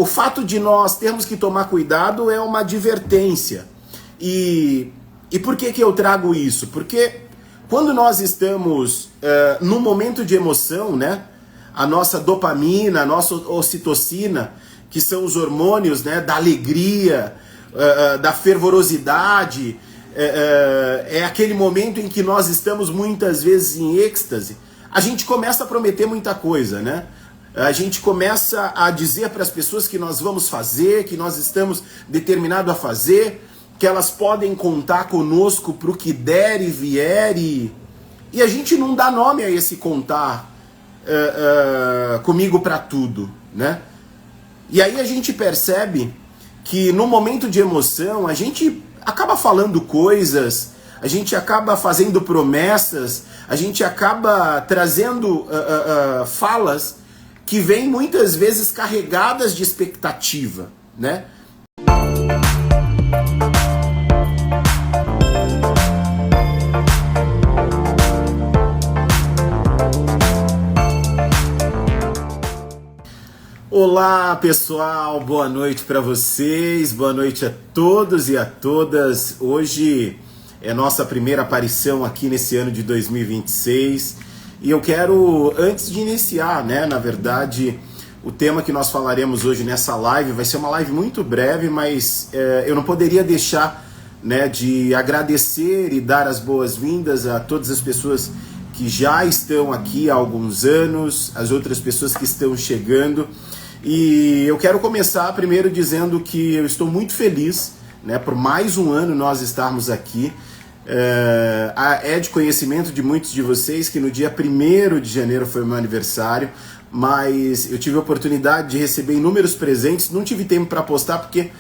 O fato de nós termos que tomar cuidado é uma advertência. E por que eu trago isso? Porque quando nós estamos num momento de emoção, né, a nossa dopamina, a nossa ocitocina, que são os hormônios, né, da alegria, da fervorosidade, é aquele momento em que nós estamos muitas vezes em êxtase, a gente começa a prometer muita coisa, né? A gente começa a dizer para as pessoas que nós vamos fazer, que nós estamos determinados a fazer, que elas podem contar conosco para o que der e vier, e a gente não dá nome a esse contar comigo para tudo, né? E aí a gente percebe que no momento de emoção a gente acaba falando coisas, a gente acaba fazendo promessas, a gente acaba trazendo falas que vêm muitas vezes carregadas de expectativa, né? Olá pessoal, boa noite para vocês, boa noite a todos e a todas. Hoje é nossa primeira aparição aqui nesse ano de 2026 e eu quero, antes de iniciar, né, na verdade, o tema que nós falaremos hoje nessa live vai ser uma live muito breve, mas eu não poderia deixar, né, de agradecer e dar as boas-vindas a todas as pessoas que já estão aqui há alguns anos, as outras pessoas que estão chegando. E eu quero começar primeiro dizendo que eu estou muito feliz, né, por mais um ano nós estarmos aqui. É de conhecimento de muitos de vocês que no dia 1º de janeiro foi o meu aniversário, mas eu tive a oportunidade de receber inúmeros presentes, não tive tempo para postar porque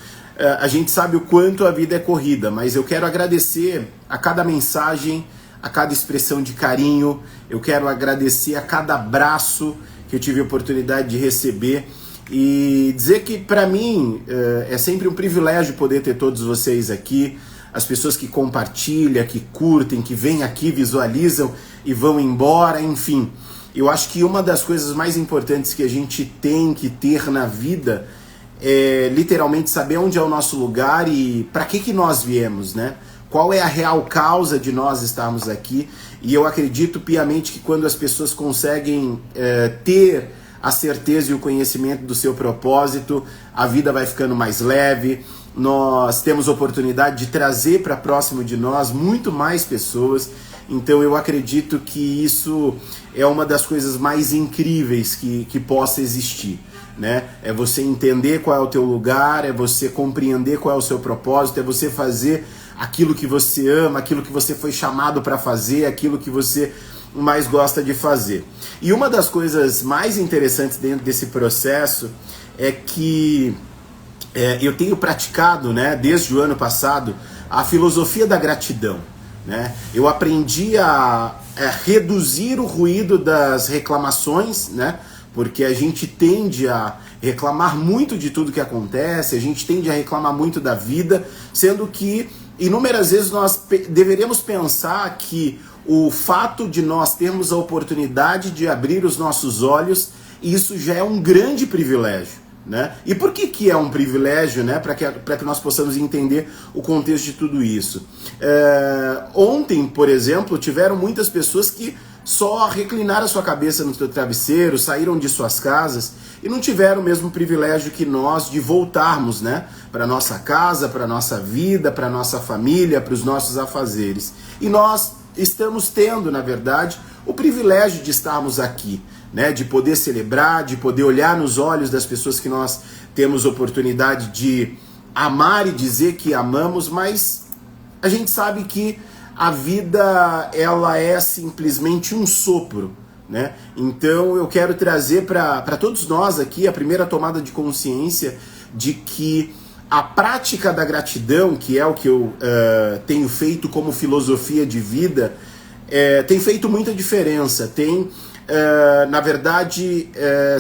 a gente sabe o quanto a vida é corrida, mas eu quero agradecer a cada mensagem, a cada expressão de carinho, eu quero agradecer a cada abraço que eu tive a oportunidade de receber. E dizer que para mim é sempre um privilégio poder ter todos vocês aqui, as pessoas que compartilham, que curtem, que vêm aqui, visualizam e vão embora, enfim. Eu acho que uma das coisas mais importantes que a gente tem que ter na vida é literalmente saber onde é o nosso lugar e para que nós viemos, né? Qual é a real causa de nós estarmos aqui. E eu acredito piamente que quando as pessoas conseguem ter a certeza e o conhecimento do seu propósito, a vida vai ficando mais leve, nós temos oportunidade de trazer para próximo de nós muito mais pessoas. Então eu acredito que isso é uma das coisas mais incríveis que possa existir, né? É você entender qual é o teu lugar, é você compreender qual é o seu propósito, é você fazer aquilo que você ama, aquilo que você foi chamado para fazer, aquilo que você mais gosta de fazer. E uma das coisas mais interessantes dentro desse processo é que eu tenho praticado, né, desde o ano passado, a filosofia da gratidão, né? Eu aprendi a reduzir o ruído das reclamações, né? Porque a gente tende a reclamar muito de tudo que acontece, a gente tende a reclamar muito da vida, sendo que inúmeras vezes nós deveríamos pensar que o fato de nós termos a oportunidade de abrir os nossos olhos, isso já é um grande privilégio, né? E por que é um privilégio, né? Para que nós possamos entender o contexto de tudo isso. Ontem, por exemplo, tiveram muitas pessoas que só reclinaram a sua cabeça no seu travesseiro, saíram de suas casas e não tiveram o mesmo privilégio que nós de voltarmos, né, para nossa casa, para nossa vida, para nossa família, para os nossos afazeres. E nós estamos tendo, na verdade, o privilégio de estarmos aqui, né, de poder celebrar, de poder olhar nos olhos das pessoas que nós temos oportunidade de amar e dizer que amamos, mas a gente sabe que a vida, ela é simplesmente um sopro, né? Então eu quero trazer para todos nós aqui a primeira tomada de consciência de que a prática da gratidão, que é o que eu tenho feito como filosofia de vida, tem feito muita diferença, tem, na verdade,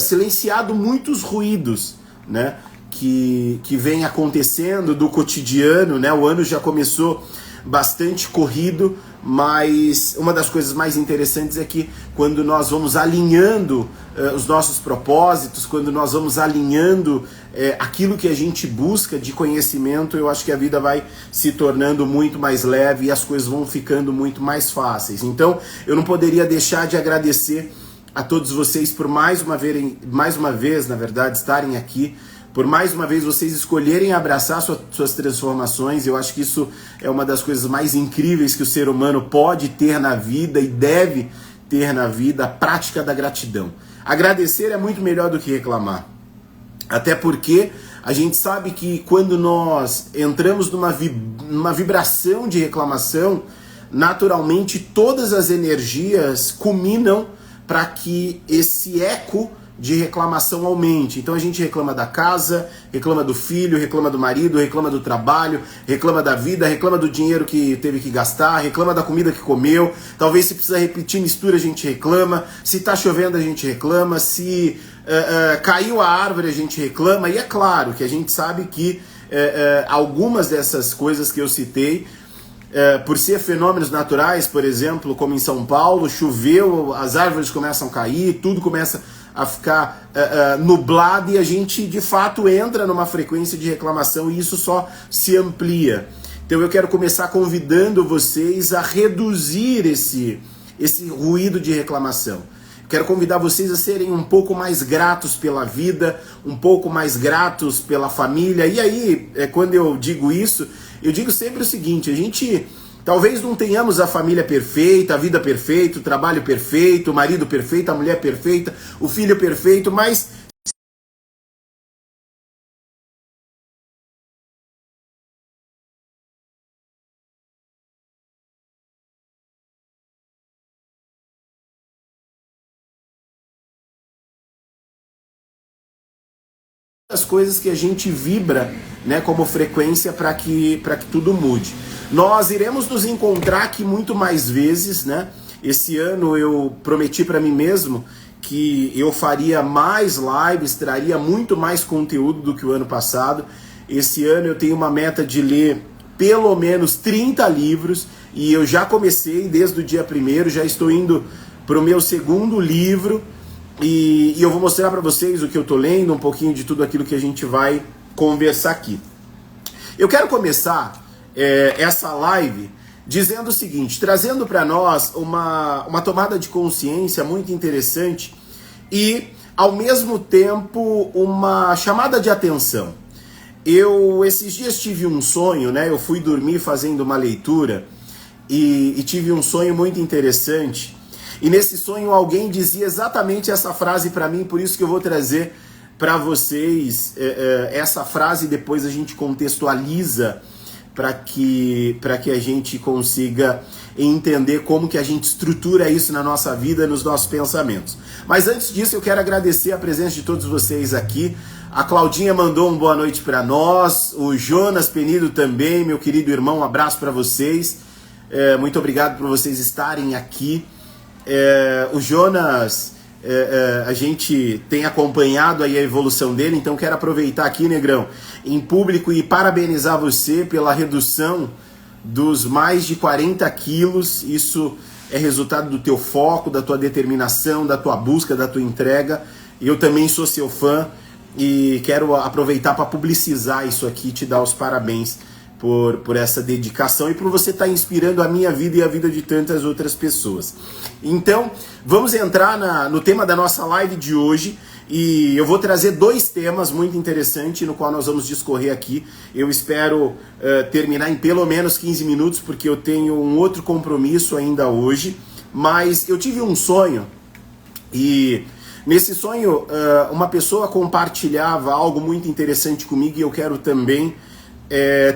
silenciado muitos ruídos, né, que vem acontecendo do cotidiano, né? O ano já começou bastante corrido, mas uma das coisas mais interessantes é que quando nós vamos alinhando os nossos propósitos, quando nós vamos alinhando aquilo que a gente busca de conhecimento, eu acho que a vida vai se tornando muito mais leve e as coisas vão ficando muito mais fáceis. Então, eu não poderia deixar de agradecer a todos vocês por mais uma vez, na verdade, estarem aqui, por mais uma vez vocês escolherem abraçar suas transformações. Eu acho que isso é uma das coisas mais incríveis que o ser humano pode ter na vida e deve ter na vida, a prática da gratidão. Agradecer é muito melhor do que reclamar. Até porque a gente sabe que quando nós entramos numa vibração de reclamação, naturalmente todas as energias culminam para que esse eco de reclamação aumente. Então a gente reclama da casa, reclama do filho, reclama do marido, reclama do trabalho, reclama da vida, reclama do dinheiro que teve que gastar, reclama da comida que comeu. Talvez se precisa repetir mistura, a gente reclama. Se tá chovendo, a gente reclama. Se caiu a árvore, a gente reclama. E é claro que a gente sabe que algumas dessas coisas que eu citei, por ser fenômenos naturais, por exemplo, como em São Paulo, choveu, as árvores começam a cair, tudo começa a ficar nublado e a gente de fato entra numa frequência de reclamação e isso só se amplia. Então eu quero começar convidando vocês a reduzir esse ruído de reclamação. Quero convidar vocês a serem um pouco mais gratos pela vida, um pouco mais gratos pela família. E aí, quando eu digo isso, eu digo sempre o seguinte: a gente talvez não tenhamos a família perfeita, a vida perfeita, o trabalho perfeito, o marido perfeito, a mulher perfeita, o filho perfeito, mas as coisas que a gente vibra, né, como frequência para que tudo mude. Nós iremos nos encontrar aqui muito mais vezes, né? Esse ano eu prometi para mim mesmo que eu faria mais lives, traria muito mais conteúdo do que o ano passado. Esse ano eu tenho uma meta de ler pelo menos 30 livros e eu já comecei desde o dia 1º, já estou indo para o meu 2º livro. E eu vou mostrar para vocês o que eu tô lendo, um pouquinho de tudo aquilo que a gente vai conversar aqui. Eu quero começar essa live dizendo o seguinte, trazendo para nós uma tomada de consciência muito interessante e, ao mesmo tempo, uma chamada de atenção. Eu, esses dias, tive um sonho, né? Eu fui dormir fazendo uma leitura e tive um sonho muito interessante. E nesse sonho alguém dizia exatamente essa frase para mim, por isso que eu vou trazer para vocês essa frase, depois a gente contextualiza para que a gente consiga entender como que a gente estrutura isso na nossa vida, nos nossos pensamentos. Mas antes disso eu quero agradecer a presença de todos vocês aqui. A Claudinha mandou uma boa noite para nós, o Jonas Penido também, meu querido irmão, um abraço para vocês. Muito obrigado por vocês estarem aqui. O Jonas, a gente tem acompanhado aí a evolução dele, então quero aproveitar aqui, Negrão, em público e parabenizar você pela redução dos mais de 40 quilos. Isso é resultado do teu foco, da tua determinação, da tua busca, da tua entrega. Eu também sou seu fã e quero aproveitar para publicizar isso aqui, te dar os parabéns por essa dedicação e por você estar inspirando a minha vida e a vida de tantas outras pessoas. Então, vamos entrar no tema da nossa live de hoje e eu vou trazer 2 temas muito interessantes no qual nós vamos discorrer aqui. Eu espero terminar em pelo menos 15 minutos porque eu tenho um outro compromisso ainda hoje, mas eu tive um sonho e nesse sonho uma pessoa compartilhava algo muito interessante comigo e eu quero também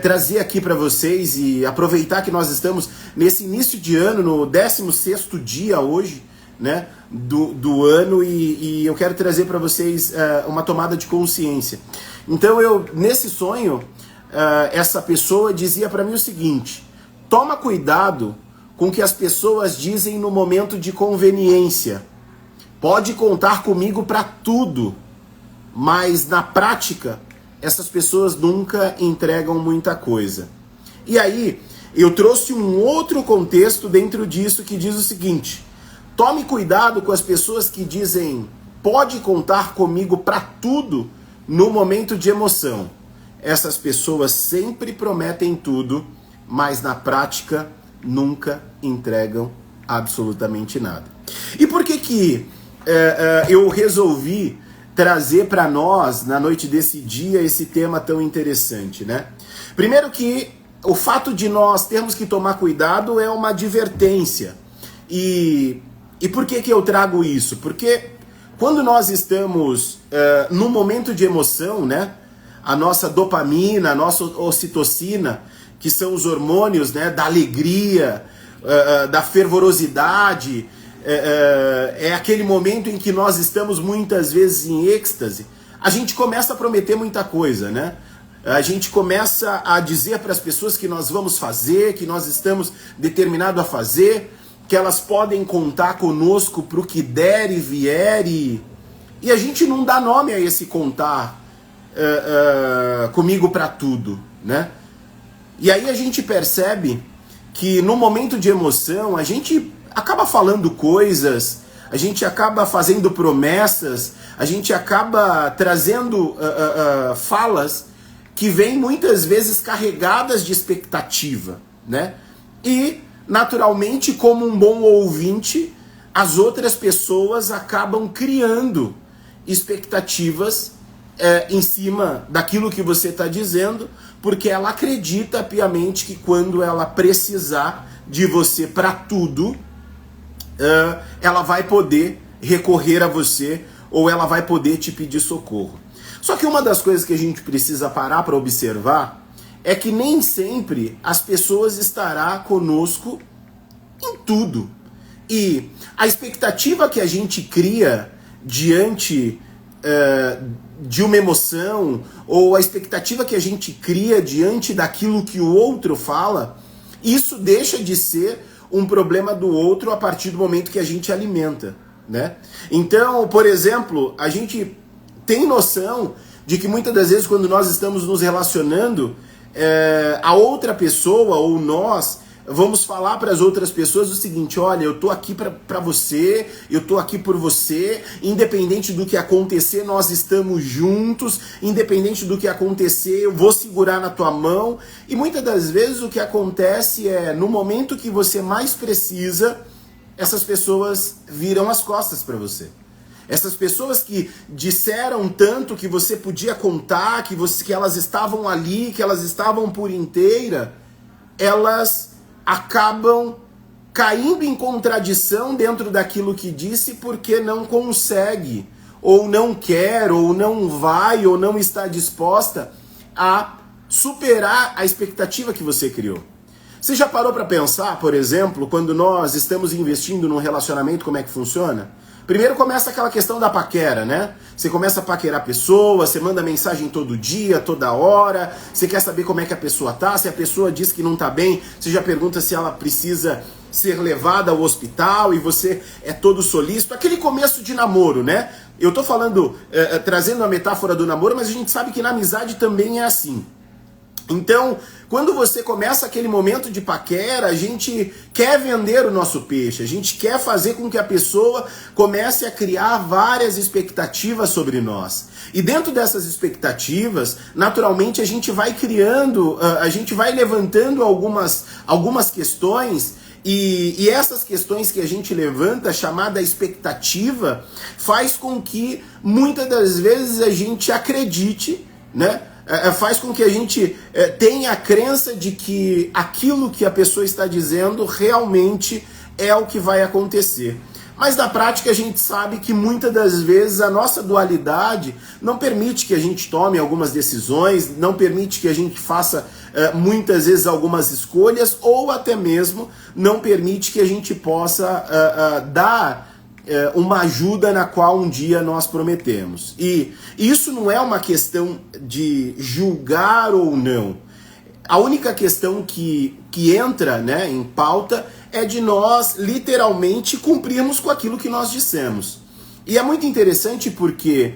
trazer aqui para vocês e aproveitar que nós estamos nesse início de ano, no 16º dia hoje, né, do ano e eu quero trazer para vocês uma tomada de consciência. Então nesse sonho, essa pessoa dizia para mim o seguinte: toma cuidado com o que as pessoas dizem no momento de conveniência. Pode contar comigo para tudo, mas na prática essas pessoas nunca entregam muita coisa. E aí, eu trouxe um outro contexto dentro disso que diz o seguinte: tome cuidado com as pessoas que dizem pode contar comigo para tudo no momento de emoção. Essas pessoas sempre prometem tudo, mas na prática nunca entregam absolutamente nada. E por que eu resolvi trazer para nós, na noite desse dia, esse tema tão interessante, né? Primeiro que o fato de nós termos que tomar cuidado é uma advertência. E por que eu trago isso? Porque quando nós estamos num momento de emoção, né? A nossa dopamina, a nossa ocitocina, que são os hormônios, né, da alegria, da fervorosidade, é aquele momento em que nós estamos muitas vezes em êxtase, a gente começa a prometer muita coisa, né? A gente começa a dizer para as pessoas que nós vamos fazer, que nós estamos determinados a fazer, que elas podem contar conosco para o que der e vier, e a gente não dá nome a esse contar comigo para tudo, né? E aí a gente percebe que no momento de emoção a gente acaba falando coisas, a gente acaba fazendo promessas, a gente acaba trazendo falas que vêm muitas vezes carregadas de expectativa, né? E, naturalmente, como um bom ouvinte, as outras pessoas acabam criando expectativas em cima daquilo que você está dizendo, porque ela acredita piamente que quando ela precisar de você para tudo, ela vai poder recorrer a você ou ela vai poder te pedir socorro. Só que uma das coisas que a gente precisa parar para observar é que nem sempre as pessoas estarão conosco em tudo. E a expectativa que a gente cria diante de uma emoção, ou a expectativa que a gente cria diante daquilo que o outro fala, isso deixa de ser um problema do outro a partir do momento que a gente alimenta, né? Então, por exemplo, a gente tem noção de que muitas das vezes quando nós estamos nos relacionando, a outra pessoa ou nós vamos falar para as outras pessoas o seguinte: olha, eu tô aqui para você, eu tô aqui por você, independente do que acontecer, nós estamos juntos, independente do que acontecer, eu vou segurar na tua mão. E muitas das vezes o que acontece é, no momento que você mais precisa, essas pessoas viram as costas para você. Essas pessoas que disseram tanto que você podia contar, que elas estavam ali, que elas estavam por inteira, elas acabam caindo em contradição dentro daquilo que disse porque não consegue, ou não quer, ou não vai, ou não está disposta a superar a expectativa que você criou. Você já parou para pensar, por exemplo, quando nós estamos investindo num relacionamento, como é que funciona? Primeiro começa aquela questão da paquera, né? Você começa a paquerar a pessoa, você manda mensagem todo dia, toda hora, você quer saber como é que a pessoa tá, se a pessoa diz que não tá bem, você já pergunta se ela precisa ser levada ao hospital e você é todo solícito. Aquele começo de namoro, né? Eu tô falando, trazendo a metáfora do namoro, mas a gente sabe que na amizade também é assim. Então, quando você começa aquele momento de paquera, a gente quer vender o nosso peixe, a gente quer fazer com que a pessoa comece a criar várias expectativas sobre nós. E dentro dessas expectativas, naturalmente a gente vai criando, a gente vai levantando algumas questões, e essas questões que a gente levanta, chamada expectativa, faz com que muitas das vezes a gente acredite, né? Faz com que a gente tenha a crença de que aquilo que a pessoa está dizendo realmente é o que vai acontecer. Mas na prática a gente sabe que muitas das vezes a nossa dualidade não permite que a gente tome algumas decisões, não permite que a gente faça muitas vezes algumas escolhas, ou até mesmo não permite que a gente possa dar uma ajuda na qual um dia nós prometemos. E isso não é uma questão de julgar ou não. A única questão que entra, né, em pauta é de nós literalmente cumprirmos com aquilo que nós dissemos. E é muito interessante porque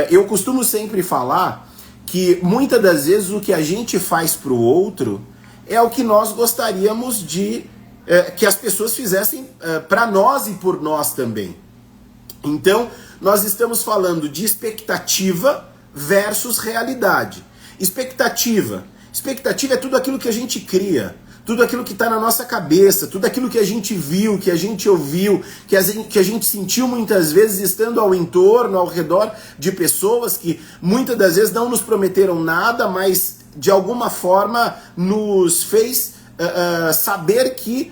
eu costumo sempre falar que muitas das vezes o que a gente faz para o outro é o que nós gostaríamos de que as pessoas fizessem para nós e por nós também. Então, nós estamos falando de expectativa versus realidade. Expectativa é tudo aquilo que a gente cria, tudo aquilo que está na nossa cabeça, tudo aquilo que a gente viu, que a gente ouviu, que a gente sentiu muitas vezes estando ao entorno, ao redor de pessoas que muitas das vezes não nos prometeram nada, mas de alguma forma nos fez saber que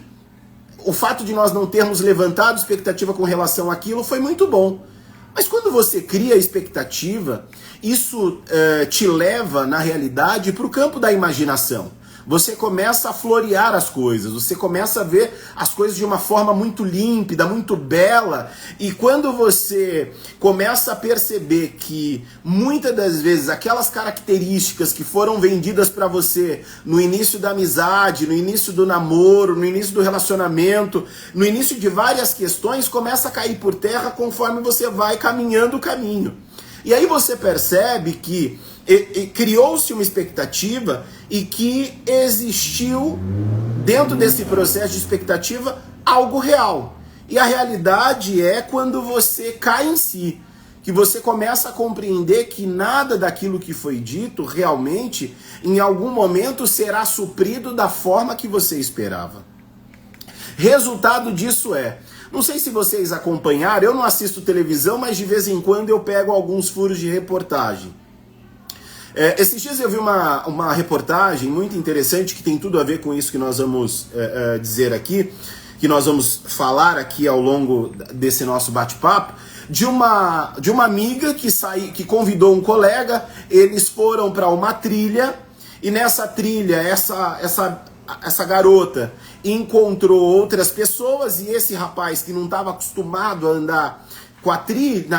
o fato de nós não termos levantado expectativa com relação àquilo foi muito bom. Mas quando você cria expectativa, isso te leva, na realidade, para o campo da imaginação. Você começa a florear as coisas, você começa a ver as coisas de uma forma muito límpida, muito bela, e quando você começa a perceber que muitas das vezes aquelas características que foram vendidas para você no início da amizade, no início do namoro, no início do relacionamento, no início de várias questões, começa a cair por terra conforme você vai caminhando o caminho. E aí você percebe que criou-se uma expectativa e que existiu, dentro desse processo de expectativa, algo real. E a realidade é quando você cai em si, que você começa a compreender que nada daquilo que foi dito realmente, em algum momento, será suprido da forma que você esperava. Resultado disso não sei se vocês acompanharam, eu não assisto televisão, mas de vez em quando eu pego alguns furos de reportagem. Esses dias eu vi uma reportagem muito interessante que tem tudo a ver com isso que nós vamos dizer aqui, que nós vamos falar aqui ao longo desse nosso bate-papo, de uma amiga que convidou um colega. Eles foram para uma trilha e nessa trilha essa garota encontrou outras pessoas e esse rapaz que não estava acostumado a andar com a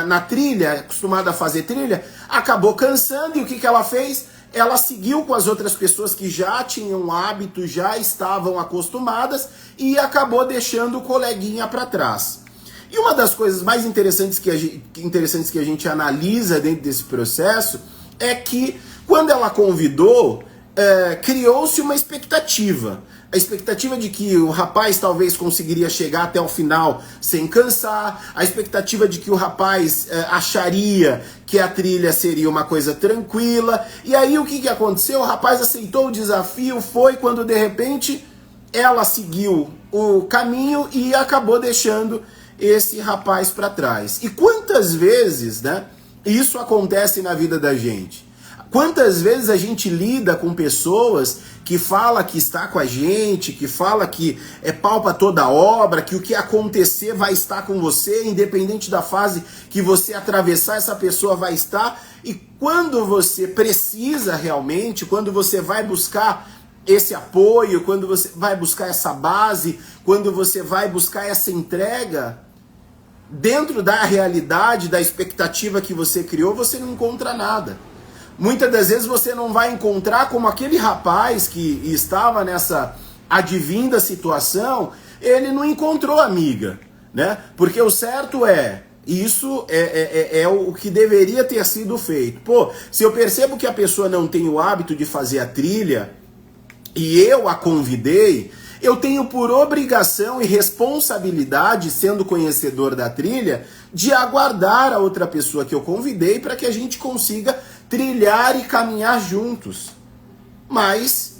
na trilha, acostumado a fazer trilha, acabou cansando. E o que ela fez? Ela seguiu com as outras pessoas que já tinham hábito, já estavam acostumadas, e acabou deixando o coleguinha para trás. E uma das coisas mais interessantes que a gente analisa dentro desse processo é que quando ela convidou, criou-se uma expectativa. A expectativa de que o rapaz talvez conseguiria chegar até o final sem cansar, a expectativa de que o rapaz acharia que a trilha seria uma coisa tranquila. E aí o que aconteceu? O rapaz aceitou o desafio, foi quando de repente ela seguiu o caminho e acabou deixando esse rapaz para trás. E quantas vezes, isso acontece na vida da gente? Quantas vezes a gente lida com pessoas que fala que está com a gente, que fala que é pau para toda obra, que o que acontecer vai estar com você, independente da fase que você atravessar, essa pessoa vai estar. E quando você precisa realmente, quando você vai buscar esse apoio, quando você vai buscar essa base, quando você vai buscar essa entrega, dentro da realidade, da expectativa que você criou, você não encontra nada. Muitas das vezes você não vai encontrar como aquele rapaz que estava nessa advinda situação, ele não encontrou amiga, Porque o certo isso é o que deveria ter sido feito. Pô, se eu percebo que a pessoa não tem o hábito de fazer a trilha e eu a convidei, eu tenho por obrigação e responsabilidade, sendo conhecedor da trilha, de aguardar a outra pessoa que eu convidei para que a gente consiga trilhar e caminhar juntos. Mas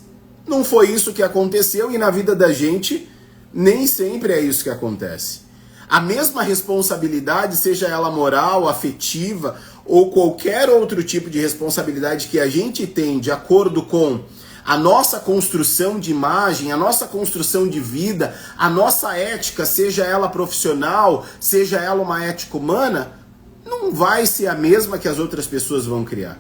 não foi isso que aconteceu e na vida da gente nem sempre é isso que acontece. A mesma responsabilidade, seja ela moral, afetiva ou qualquer outro tipo de responsabilidade que a gente tem de acordo com a nossa construção de imagem, a nossa construção de vida, a nossa ética, seja ela profissional, seja ela uma ética humana, não vai ser a mesma que as outras pessoas vão criar.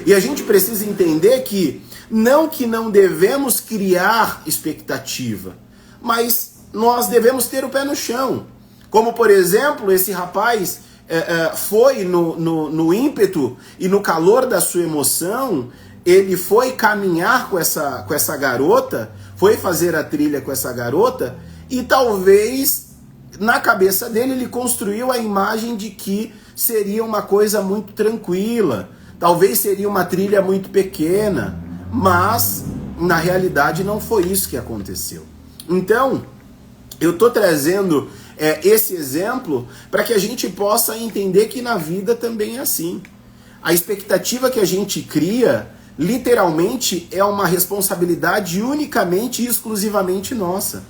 E a gente precisa entender que não devemos criar expectativa, mas nós devemos ter o pé no chão. Como, por exemplo, esse rapaz foi no ímpeto e no calor da sua emoção, ele foi caminhar com essa garota, foi fazer a trilha com essa garota, e talvez na cabeça dele ele construiu a imagem de que seria uma coisa muito tranquila, talvez seria uma trilha muito pequena, mas na realidade não foi isso que aconteceu. Então, eu estou trazendo esse exemplo para que a gente possa entender que na vida também é assim. A expectativa que a gente cria, literalmente, é uma responsabilidade unicamente e exclusivamente nossa.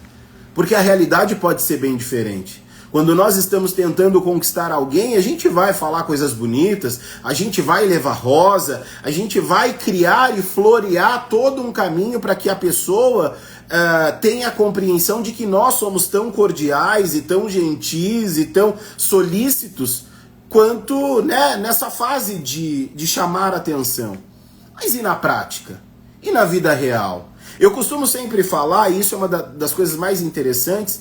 Porque a realidade pode ser bem diferente. Quando nós estamos tentando conquistar alguém, a gente vai falar coisas bonitas, a gente vai levar rosa, a gente vai criar e florear todo um caminho para que a pessoa tenha a compreensão de que nós somos tão cordiais e tão gentis e tão solícitos quanto, né, nessa fase de chamar atenção. Mas e na prática? E na vida real? Eu costumo sempre falar, e isso é uma das coisas mais interessantes,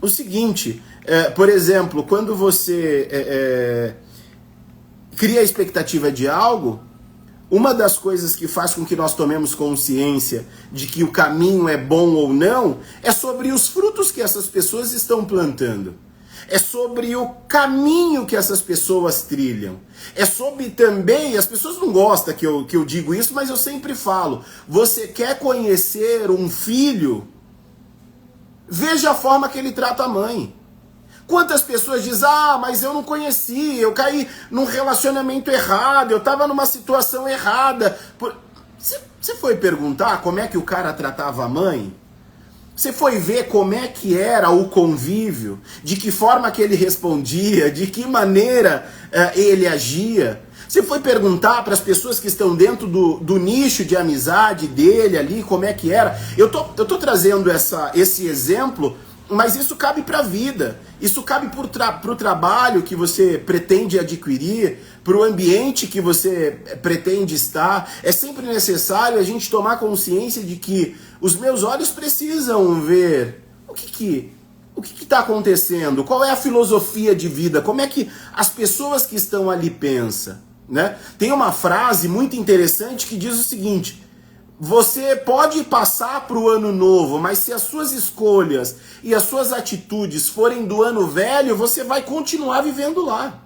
o seguinte, por exemplo, quando você cria a expectativa de algo, uma das coisas que faz com que nós tomemos consciência de que o caminho é bom ou não, é sobre os frutos que essas pessoas estão plantando. É sobre o caminho que essas pessoas trilham. É sobre também, as pessoas não gostam que eu digo isso, mas eu sempre falo, você quer conhecer um filho, veja a forma que ele trata a mãe. Quantas pessoas dizem, mas eu não conheci, eu caí num relacionamento errado, eu estava numa situação errada. Você foi perguntar como é que o cara tratava a mãe? Você foi ver como é que era o convívio, de que forma que ele respondia, de que maneira ele agia? Você foi perguntar para as pessoas que estão dentro do nicho de amizade dele ali, como é que era? Eu tô trazendo esse exemplo, mas isso cabe para a vida, isso cabe para o trabalho que você pretende adquirir, para o ambiente que você pretende estar. É sempre necessário a gente tomar consciência de que os meus olhos precisam ver o que está acontecendo, qual é a filosofia de vida, como é que as pessoas que estão ali pensam, né? Tem uma frase muito interessante que diz o seguinte: você pode passar para o ano novo, mas se as suas escolhas e as suas atitudes forem do ano velho, você vai continuar vivendo lá.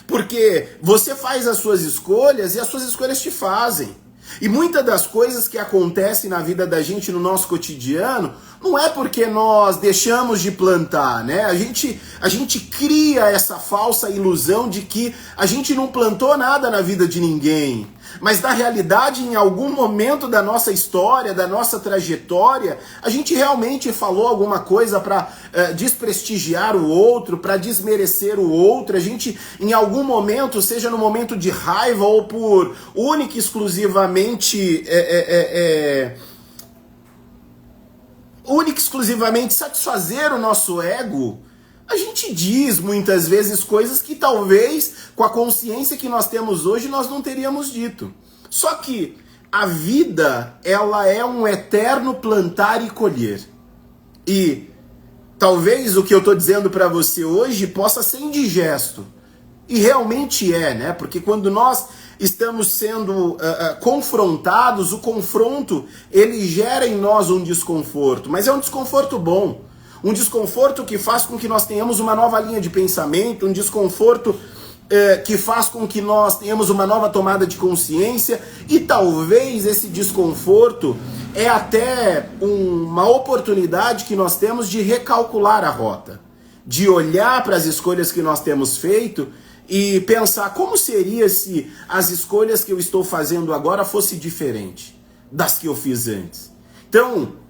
Porque você faz as suas escolhas e as suas escolhas te fazem. E muitas das coisas que acontecem na vida da gente, no nosso cotidiano, não é porque nós deixamos de plantar, né? A gente cria essa falsa ilusão de que a gente não plantou nada na vida de ninguém. Mas na realidade, em algum momento da nossa história, da nossa trajetória, a gente realmente falou alguma coisa para desprestigiar o outro, para desmerecer o outro. A gente, em algum momento, seja no momento de raiva ou por única e exclusivamente satisfazer o nosso ego, a gente diz muitas vezes coisas que talvez, com a consciência que nós temos hoje, nós não teríamos dito. Só que a vida, ela é um eterno plantar e colher. E talvez o que eu estou dizendo para você hoje possa ser indigesto. E realmente é, né? Porque quando nós estamos sendo confrontados, o confronto, ele gera em nós um desconforto. Mas é um desconforto bom. Um desconforto que faz com que nós tenhamos uma nova linha de pensamento, um desconforto que faz com que nós tenhamos uma nova tomada de consciência, e talvez esse desconforto é até uma oportunidade que nós temos de recalcular a rota, de olhar para as escolhas que nós temos feito e pensar como seria se as escolhas que eu estou fazendo agora fossem diferentes das que eu fiz antes. Então,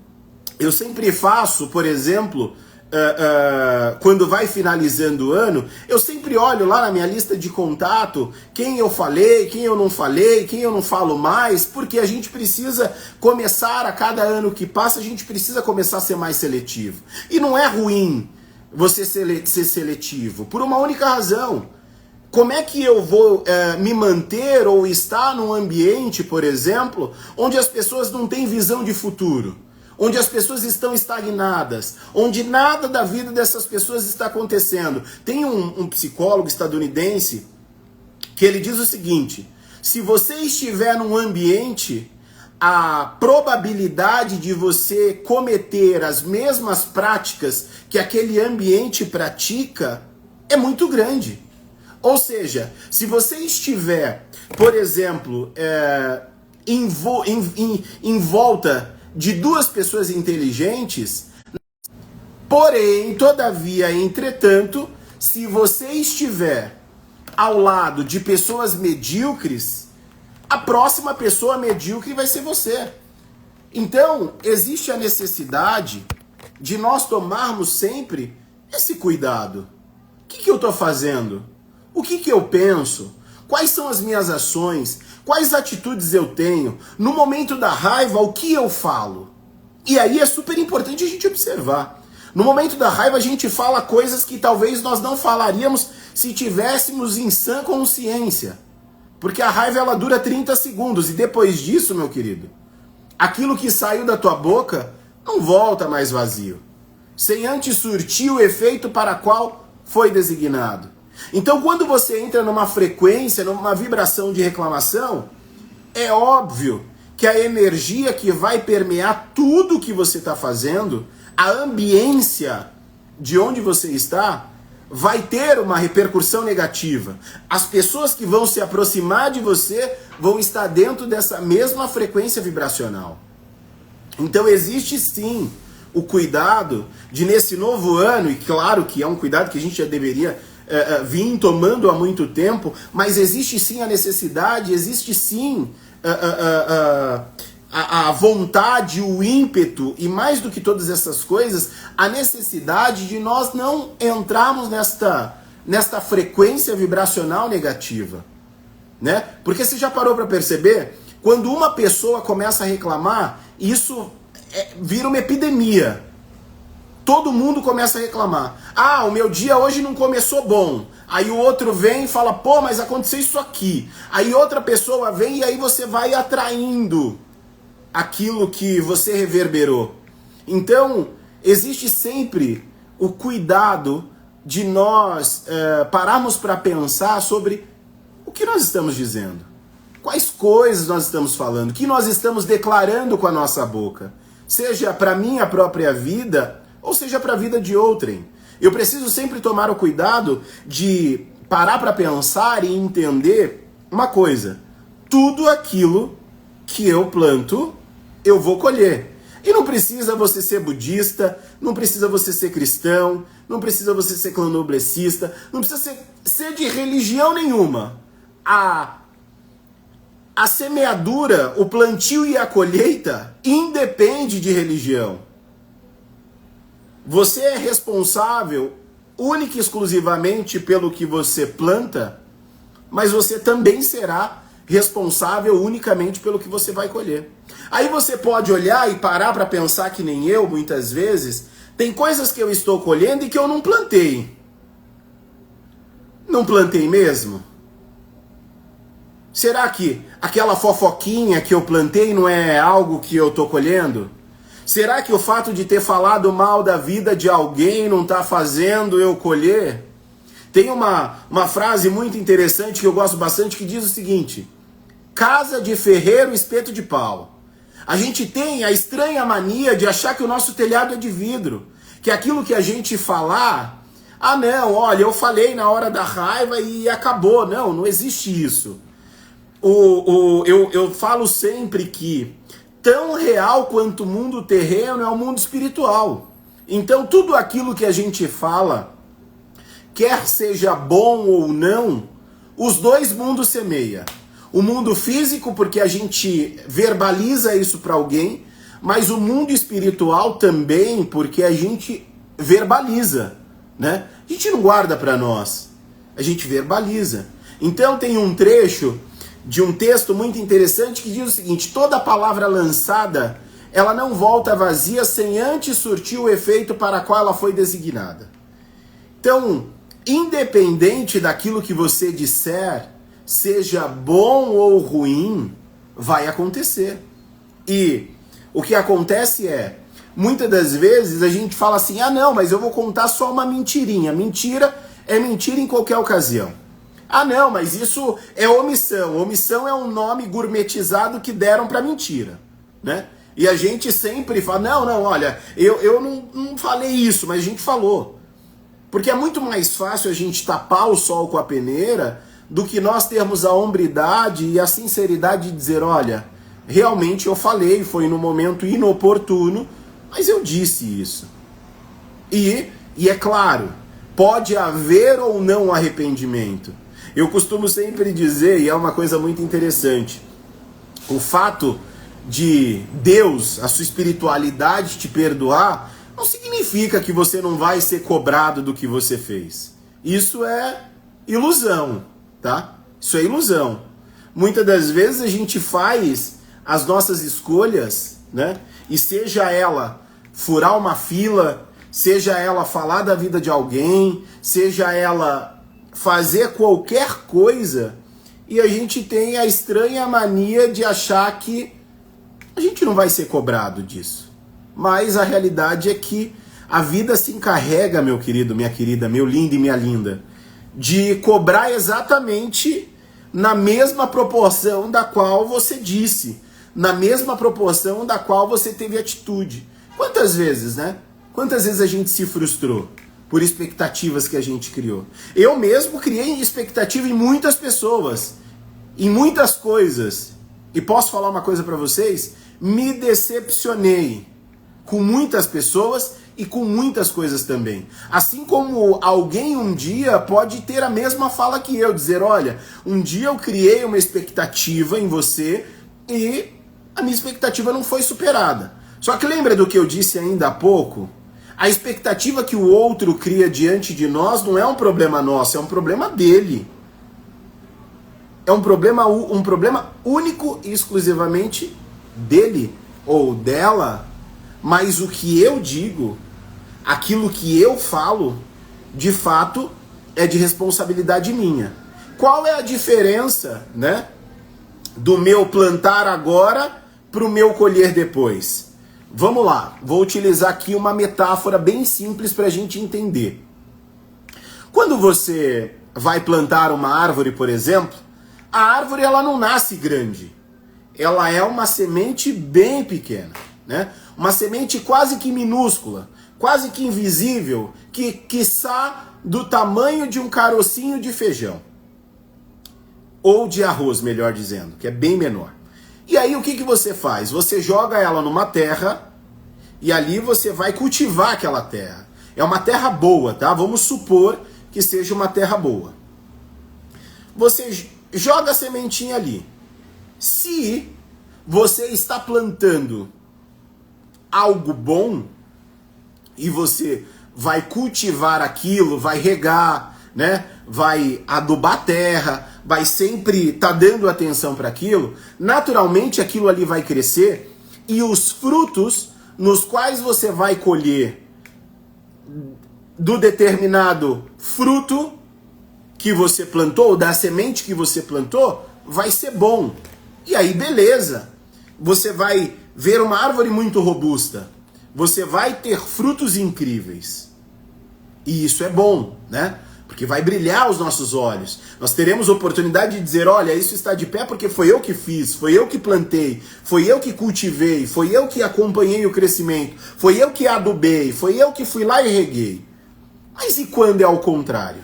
eu sempre faço, por exemplo, quando vai finalizando o ano, eu sempre olho lá na minha lista de contato quem eu falei, quem eu não falei, quem eu não falo mais, porque a gente precisa começar, a cada ano que passa, a gente precisa começar a ser mais seletivo. E não é ruim você ser seletivo, por uma única razão. Como é que eu vou me manter ou estar num ambiente, por exemplo, onde as pessoas não têm visão de futuro? Onde as pessoas estão estagnadas, onde nada da vida dessas pessoas está acontecendo. Tem um psicólogo estadunidense que ele diz o seguinte: se você estiver num ambiente, a probabilidade de você cometer as mesmas práticas que aquele ambiente pratica é muito grande. Ou seja, se você estiver, por exemplo, em volta de duas pessoas inteligentes, porém, todavia, entretanto, se você estiver ao lado de pessoas medíocres, a próxima pessoa medíocre vai ser você. Então, existe a necessidade de nós tomarmos sempre esse cuidado. O que eu estou fazendo? O que eu penso? Quais são as minhas ações? Quais atitudes eu tenho? No momento da raiva, o que eu falo? E aí é super importante a gente observar. No momento da raiva, a gente fala coisas que talvez nós não falaríamos se tivéssemos em sã consciência. Porque a raiva, ela dura 30 segundos. E depois disso, meu querido, aquilo que saiu da tua boca não volta mais vazio, sem antes surtir o efeito para qual foi designado. Então, quando você entra numa frequência, numa vibração de reclamação, é óbvio que a energia que vai permear tudo que você está fazendo, a ambiência de onde você está, vai ter uma repercussão negativa. As pessoas que vão se aproximar de você vão estar dentro dessa mesma frequência vibracional. Então existe sim o cuidado de, nesse novo ano, e claro que é um cuidado que a gente já deveria vir tomando há muito tempo, mas existe sim a necessidade, existe sim a vontade, o ímpeto, e mais do que todas essas coisas, a necessidade de nós não entrarmos nesta frequência vibracional negativa, né? Porque você já parou para perceber? Quando uma pessoa começa a reclamar, isso vira uma epidemia. Todo mundo começa a reclamar. Ah, o meu dia hoje não começou bom. Aí o outro vem e fala, pô, mas aconteceu isso aqui. Aí outra pessoa vem e aí você vai atraindo aquilo que você reverberou. Então, existe sempre o cuidado de nós pararmos para pensar sobre o que nós estamos dizendo. Quais coisas nós estamos falando, o que nós estamos declarando com a nossa boca. Seja para minha própria vida, ou seja para a vida de outrem. Eu preciso sempre tomar o cuidado de parar para pensar e entender uma coisa. Tudo aquilo que eu planto, eu vou colher. E não precisa você ser budista, não precisa você ser cristão, não precisa você ser candomblessista, não precisa ser de religião nenhuma. A semeadura, o plantio e a colheita independe de religião. Você é responsável única e exclusivamente pelo que você planta, mas você também será responsável unicamente pelo que você vai colher. Aí você pode olhar e parar para pensar que nem eu, muitas vezes, tem coisas que eu estou colhendo e que eu não plantei. Não plantei mesmo? Será que aquela fofoquinha que eu plantei não é algo que eu estou colhendo? Será que o fato de ter falado mal da vida de alguém não está fazendo eu colher? Tem uma frase muito interessante que eu gosto bastante que diz o seguinte: casa de ferreiro, espeto de pau. A gente tem a estranha mania de achar que o nosso telhado é de vidro, que aquilo que a gente falar, ah não, olha, eu falei na hora da raiva e acabou. Não, não existe isso. Eu falo sempre que tão real quanto o mundo terreno é o mundo espiritual. Então tudo aquilo que a gente fala, quer seja bom ou não, os dois mundos semeia. O mundo físico, porque a gente verbaliza isso para alguém, mas o mundo espiritual também, porque a gente verbaliza, né? A gente não guarda para nós, a gente verbaliza. Então tem um trecho de um texto muito interessante que diz o seguinte: toda palavra lançada, ela não volta vazia sem antes surtir o efeito para qual ela foi designada. Então, independente daquilo que você disser, seja bom ou ruim, vai acontecer. E o que acontece é, muitas das vezes a gente fala assim, ah não, mas eu vou contar só uma mentirinha. Mentira é mentira em qualquer ocasião. Ah não, mas isso é omissão. Omissão é um nome gourmetizado que deram para mentira, né? E a gente sempre fala, não, olha, eu não falei isso, mas a gente falou. Porque é muito mais fácil a gente tapar o sol com a peneira do que nós termos a hombridade e a sinceridade de dizer, olha, realmente eu falei, foi no momento inoportuno, mas eu disse isso. E é claro, pode haver ou não arrependimento. Eu costumo sempre dizer, e é uma coisa muito interessante, o fato de Deus, a sua espiritualidade te perdoar, não significa que você não vai ser cobrado do que você fez. Isso é ilusão, tá? Isso é ilusão. Muitas das vezes a gente faz as nossas escolhas, né? E seja ela furar uma fila, seja ela falar da vida de alguém, seja ela fazer qualquer coisa, e a gente tem a estranha mania de achar que a gente não vai ser cobrado disso. Mas a realidade é que a vida se encarrega, meu querido, minha querida, meu lindo e minha linda, de cobrar exatamente na mesma proporção da qual você disse, na mesma proporção da qual você teve atitude. Quantas vezes, né? Quantas vezes a gente se frustrou por expectativas que a gente criou? Eu mesmo criei expectativa em muitas pessoas, em muitas coisas. E posso falar uma coisa para vocês? Me decepcionei com muitas pessoas e com muitas coisas também. Assim como alguém um dia pode ter a mesma fala que eu, dizer, olha, um dia eu criei uma expectativa em você e a minha expectativa não foi superada. Só que lembra do que eu disse ainda há pouco? A expectativa que o outro cria diante de nós não é um problema nosso, é um problema dele. É um problema único e exclusivamente dele ou dela, mas o que eu digo, aquilo que eu falo, de fato, é de responsabilidade minha. Qual é a diferença, né, do meu plantar agora para o meu colher depois? Vamos lá, vou utilizar aqui uma metáfora bem simples para a gente entender. Quando você vai plantar uma árvore, por exemplo, a árvore ela não nasce grande. Ela é uma semente bem pequena, né? Uma semente quase que minúscula, quase que invisível, que quiçá do tamanho de um carocinho de feijão. Ou de arroz, melhor dizendo, que é bem menor. E aí o que você faz? Você joga ela numa terra e ali você vai cultivar aquela terra. É uma terra boa, tá? Vamos supor que seja uma terra boa. Você joga a sementinha ali. Se você está plantando algo bom e você vai cultivar aquilo, vai regar, né? Vai adubar a terra, vai sempre estar dando atenção para aquilo, naturalmente aquilo ali vai crescer e os frutos nos quais você vai colher do determinado fruto que você plantou, da semente que você plantou, vai ser bom. E aí, beleza. Você vai ver uma árvore muito robusta. Você vai ter frutos incríveis. E isso é bom, né? Porque vai brilhar os nossos olhos. Nós teremos oportunidade de dizer, olha, isso está de pé porque foi eu que fiz, foi eu que plantei, foi eu que cultivei, foi eu que acompanhei o crescimento, foi eu que adubei, foi eu que fui lá e reguei. Mas e quando é ao contrário?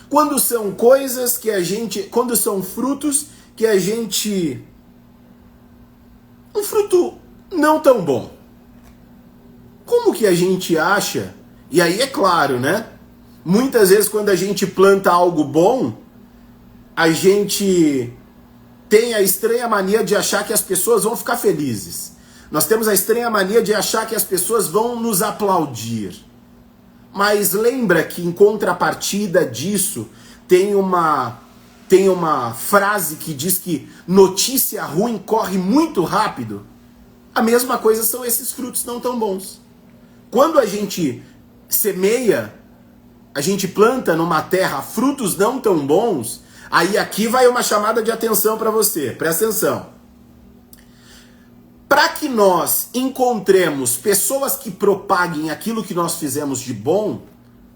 Quando são coisas que a gente, quando são frutos que a gente, um fruto não tão bom. Como que a gente acha? E aí é claro, né? Muitas vezes quando a gente planta algo bom, a gente tem a estranha mania de achar que as pessoas vão ficar felizes. Nós temos a estranha mania de achar que as pessoas vão nos aplaudir. Mas lembra que em contrapartida disso tem uma frase que diz que notícia ruim corre muito rápido? A mesma coisa são esses frutos não tão bons. Quando a gente semeia, a gente planta numa terra frutos não tão bons, aí aqui vai uma chamada de atenção para você, presta atenção. Para que nós encontremos pessoas que propaguem aquilo que nós fizemos de bom,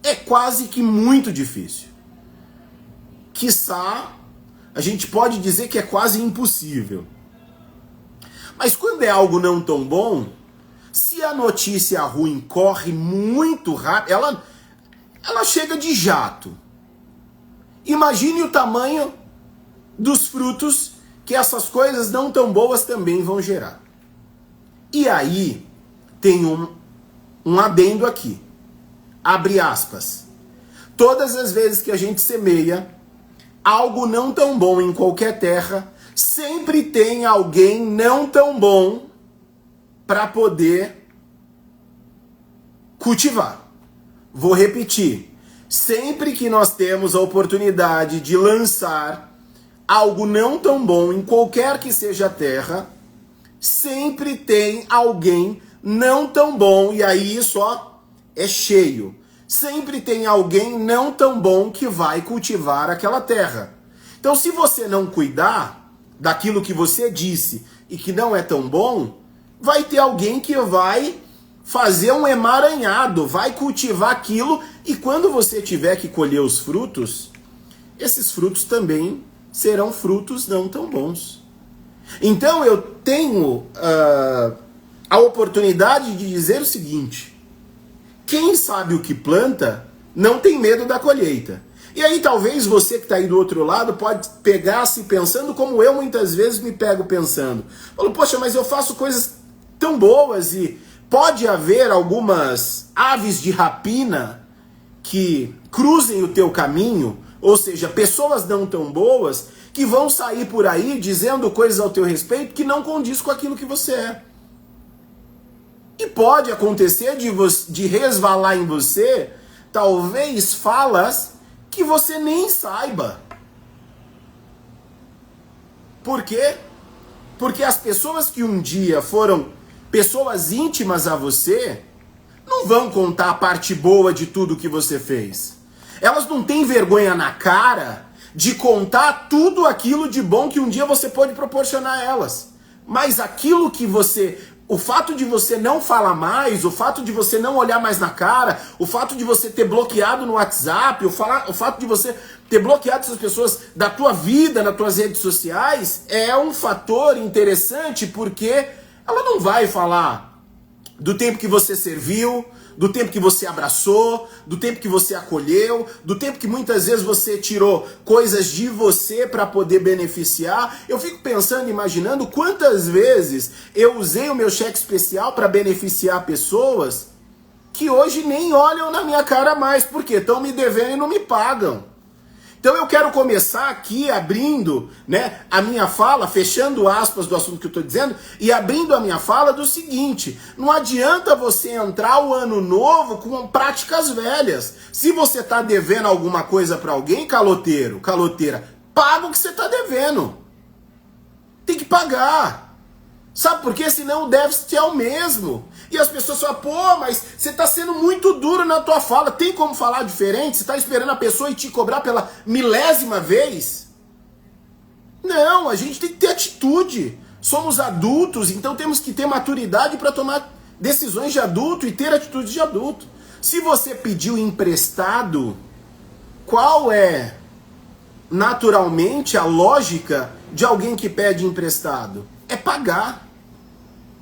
é quase que muito difícil. Quiçá, a gente pode dizer que é quase impossível. Mas quando é algo não tão bom, se a notícia ruim corre muito rápido, ela chega de jato. Imagine o tamanho dos frutos que essas coisas não tão boas também vão gerar. E aí tem um adendo aqui. Abre aspas. Todas as vezes que a gente semeia algo não tão bom em qualquer terra, sempre tem alguém não tão bom para poder cultivar. Vou repetir. Sempre que nós temos a oportunidade de lançar algo não tão bom em qualquer que seja a terra, sempre tem alguém não tão bom, e aí isso é cheio. Sempre tem alguém não tão bom que vai cultivar aquela terra. Então, se você não cuidar daquilo que você disse e que não é tão bom, vai ter alguém que vai fazer um emaranhado, vai cultivar aquilo, e quando você tiver que colher os frutos, esses frutos também serão frutos não tão bons. Então eu tenho a oportunidade de dizer o seguinte: quem sabe o que planta não tem medo da colheita. E aí talvez você que está aí do outro lado pode pegar-se pensando como eu muitas vezes me pego pensando. Falo, poxa, mas eu faço coisas tão boas e pode haver algumas aves de rapina que cruzem o teu caminho, ou seja, pessoas não tão boas que vão sair por aí dizendo coisas ao teu respeito que não condiz com aquilo que você é. E pode acontecer de resvalar em você, talvez, falas que você nem saiba. Por quê? Porque as pessoas que um dia foram pessoas íntimas a você, não vão contar a parte boa de tudo que você fez. Elas não têm vergonha na cara de contar tudo aquilo de bom que um dia você pode proporcionar a elas. Mas aquilo que você... O fato de você não falar mais, o fato de você não olhar mais na cara, o fato de você ter bloqueado no WhatsApp, o fato de você ter bloqueado essas pessoas da tua vida, nas tuas redes sociais, é um fator interessante, porque ela não vai falar do tempo que você serviu, do tempo que você abraçou, do tempo que você acolheu, do tempo que muitas vezes você tirou coisas de você para poder beneficiar. Eu fico pensando, imaginando quantas vezes eu usei o meu cheque especial para beneficiar pessoas que hoje nem olham na minha cara mais, porque estão me devendo e não me pagam. Então eu quero começar aqui abrindo, né, a minha fala, fechando aspas do assunto que eu estou dizendo, e abrindo a minha fala do seguinte: não adianta você entrar o ano novo com práticas velhas. Se você está devendo alguma coisa para alguém, caloteiro, caloteira, paga o que você está devendo. Tem que pagar. Sabe por quê? Senão o déficit é o mesmo. E as pessoas falam, pô, mas você está sendo muito duro na tua fala. Tem como falar diferente? Você está esperando a pessoa ir te cobrar pela milésima vez? Não, a gente tem que ter atitude. Somos adultos, então temos que ter maturidade para tomar decisões de adulto e ter atitudes de adulto. Se você pediu emprestado, qual é naturalmente a lógica de alguém que pede emprestado? É pagar.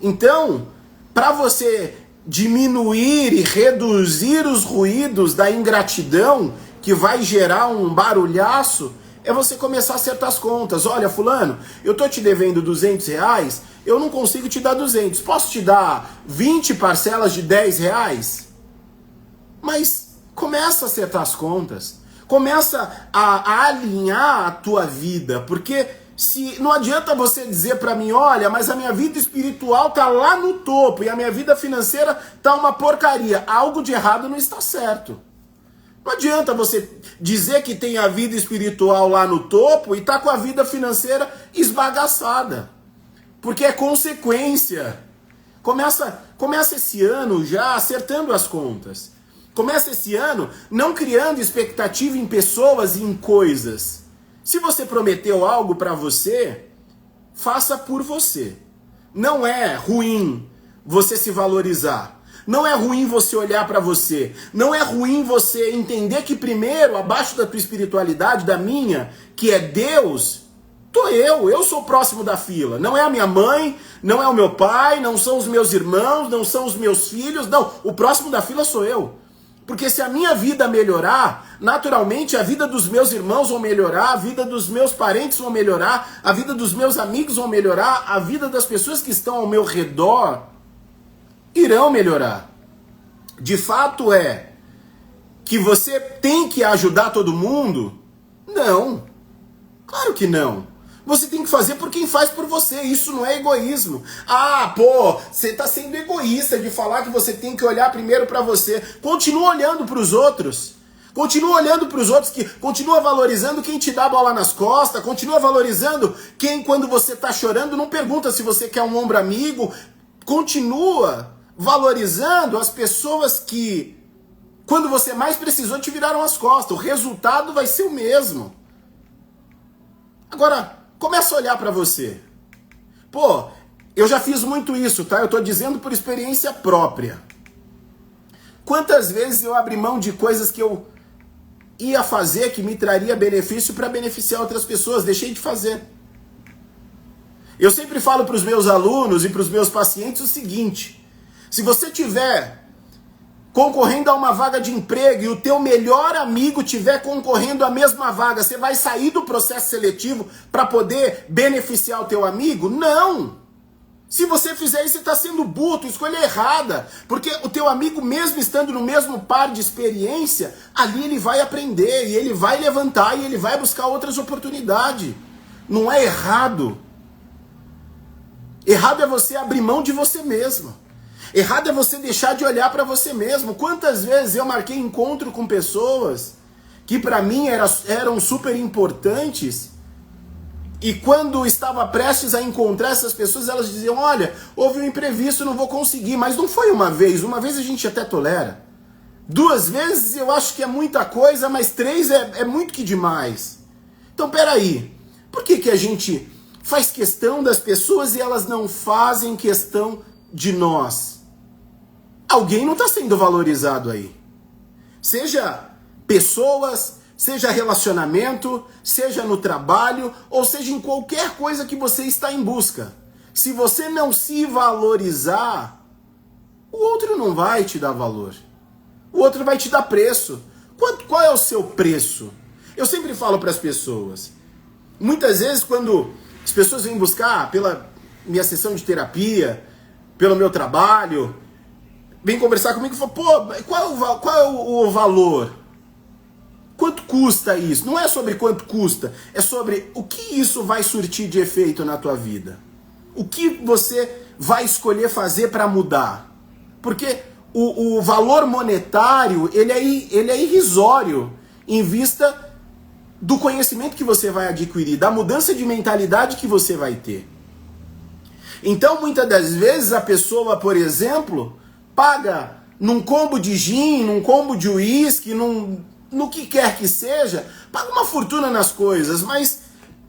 Então, para você diminuir e reduzir os ruídos da ingratidão que vai gerar um barulhaço, é você começar a acertar as contas. Olha, fulano, eu tô te devendo R$200, eu não consigo te dar 200. Posso te dar 20 parcelas de R$10? Mas começa a acertar as contas. Começa a alinhar a tua vida, porque... Se não adianta você dizer para mim, olha, mas a minha vida espiritual tá lá no topo e a minha vida financeira tá uma porcaria. Algo de errado não está certo. Não adianta você dizer que tem a vida espiritual lá no topo e tá com a vida financeira esbagaçada. Porque é consequência. Começa esse ano já acertando as contas. Começa esse ano não criando expectativa em pessoas e em coisas. Se você prometeu algo para você, faça por você. Não é ruim você se valorizar. Não é ruim você olhar para você. Não é ruim você entender que primeiro, abaixo da tua espiritualidade, da minha, que é Deus, tô eu. Eu sou o próximo da fila. Não é a minha mãe, não é o meu pai, não são os meus irmãos, não são os meus filhos. Não, o próximo da fila sou eu. Porque se a minha vida melhorar, naturalmente a vida dos meus irmãos vão melhorar, a vida dos meus parentes vão melhorar, a vida dos meus amigos vão melhorar, a vida das pessoas que estão ao meu redor irão melhorar. De fato é que você tem que ajudar todo mundo? Não. Claro que não. Você tem que fazer por quem faz por você. Isso não é egoísmo. Ah, pô, você está sendo egoísta de falar que você tem que olhar primeiro para você. Continua olhando para os outros. Continua olhando para os outros, continua valorizando quem te dá a bola nas costas, continua valorizando quem, quando você está chorando, não pergunta se você quer um ombro amigo. Continua valorizando as pessoas que, quando você mais precisou, te viraram as costas. O resultado vai ser o mesmo. Agora, começa a olhar para você. Pô, eu já fiz muito isso, tá? Eu tô dizendo por experiência própria. Quantas vezes eu abri mão de coisas que eu ia fazer que me traria benefício para beneficiar outras pessoas, deixei de fazer. Eu sempre falo para os meus alunos e para os meus pacientes o seguinte: se você tiver concorrendo a uma vaga de emprego e o teu melhor amigo tiver concorrendo à mesma vaga, você vai sair do processo seletivo para poder beneficiar o teu amigo? Não! Se você fizer isso, você está sendo burro, escolha errada. Porque o teu amigo, mesmo estando no mesmo par de experiência, ali ele vai aprender, e ele vai levantar, e ele vai buscar outras oportunidades. Não é errado. Errado é você abrir mão de você mesmo. Errado é você deixar de olhar para você mesmo. Quantas vezes eu marquei encontro com pessoas que para mim eram super importantes, e quando estava prestes a encontrar essas pessoas, elas diziam: olha, houve um imprevisto, não vou conseguir. Mas não foi uma vez a gente até tolera. 2 vezes eu acho que é muita coisa, mas 3 é muito que demais. Então peraí, por que a gente faz questão das pessoas e elas não fazem questão de nós? Alguém não está sendo valorizado aí. Seja pessoas, seja relacionamento, seja no trabalho, ou seja em qualquer coisa que você está em busca. Se você não se valorizar, o outro não vai te dar valor. O outro vai te dar preço. Qual é o seu preço? Eu sempre falo para as pessoas. Muitas vezes quando as pessoas vêm buscar pela minha sessão de terapia, pelo meu trabalho, vem conversar comigo e fala: pô, qual é o valor? Quanto custa isso? Não é sobre quanto custa, é sobre o que isso vai surtir de efeito na tua vida. O que você vai escolher fazer para mudar. Porque o valor monetário, ele é irrisório em vista do conhecimento que você vai adquirir, da mudança de mentalidade que você vai ter. Então, muitas das vezes, a pessoa, por exemplo, paga num combo de gin, num combo de uísque, no que quer que seja, paga uma fortuna nas coisas, mas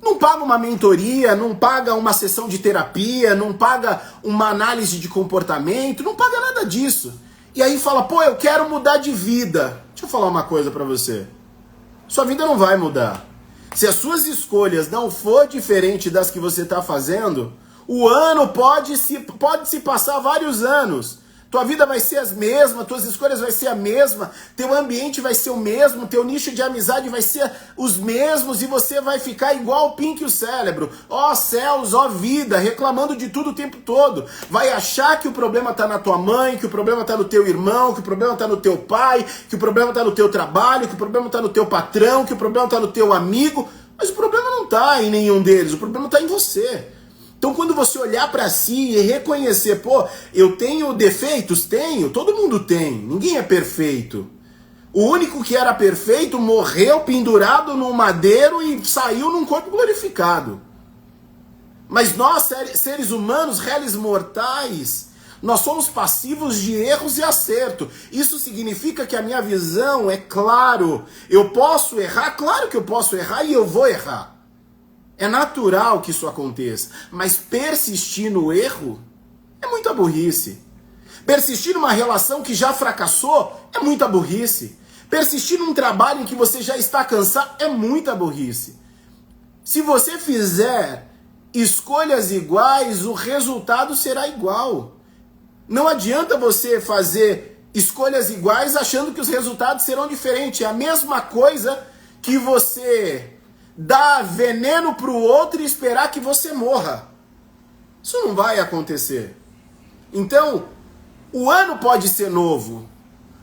não paga uma mentoria, não paga uma sessão de terapia, não paga uma análise de comportamento, não paga nada disso. E aí fala: pô, eu quero mudar de vida. Deixa eu falar uma coisa pra você. Sua vida não vai mudar. Se as suas escolhas não for diferente das que você está fazendo, o ano pode se passar vários anos. Tua vida vai ser as mesmas, tuas escolhas vai ser a mesma, teu ambiente vai ser o mesmo, teu nicho de amizade vai ser os mesmos, e você vai ficar igual o Pink e o Cérebro. Ó céus, ó vida, reclamando de tudo o tempo todo. Vai achar que o problema tá na tua mãe, que o problema tá no teu irmão, que o problema tá no teu pai, que o problema tá no teu trabalho, que o problema tá no teu patrão, que o problema tá no teu amigo. Mas o problema não tá em nenhum deles, o problema tá em você. Então, quando você olhar para si e reconhecer: pô, eu tenho defeitos? Tenho, todo mundo tem, ninguém é perfeito. O único que era perfeito morreu pendurado num madeiro e saiu num corpo glorificado. Mas nós, seres humanos, réis mortais, nós somos passivos de erros e acerto. Isso significa que a minha visão é claro. Eu posso errar? Claro que eu posso errar e eu vou errar. É natural que isso aconteça, mas persistir no erro é muita burrice. Persistir numa relação que já fracassou é muita burrice. Persistir num trabalho em que você já está cansado é muita burrice. Se você fizer escolhas iguais, o resultado será igual. Não adianta você fazer escolhas iguais achando que os resultados serão diferentes. É a mesma coisa que você dar veneno para o outro e esperar que você morra. Isso não vai acontecer. Então, o ano pode ser novo,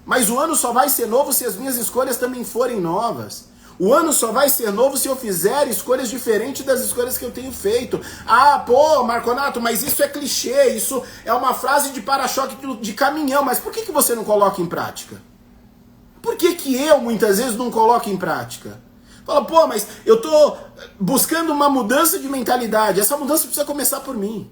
mas o ano só vai ser novo se as minhas escolhas também forem novas. O ano só vai ser novo se eu fizer escolhas diferentes das escolhas que eu tenho feito. Ah, pô, Marconato, mas isso é clichê, isso é uma frase de para-choque de caminhão, mas por que você não coloca em prática? Por que eu, muitas vezes, não coloco em prática? Fala, pô, mas eu tô buscando uma mudança de mentalidade. Essa mudança precisa começar por mim.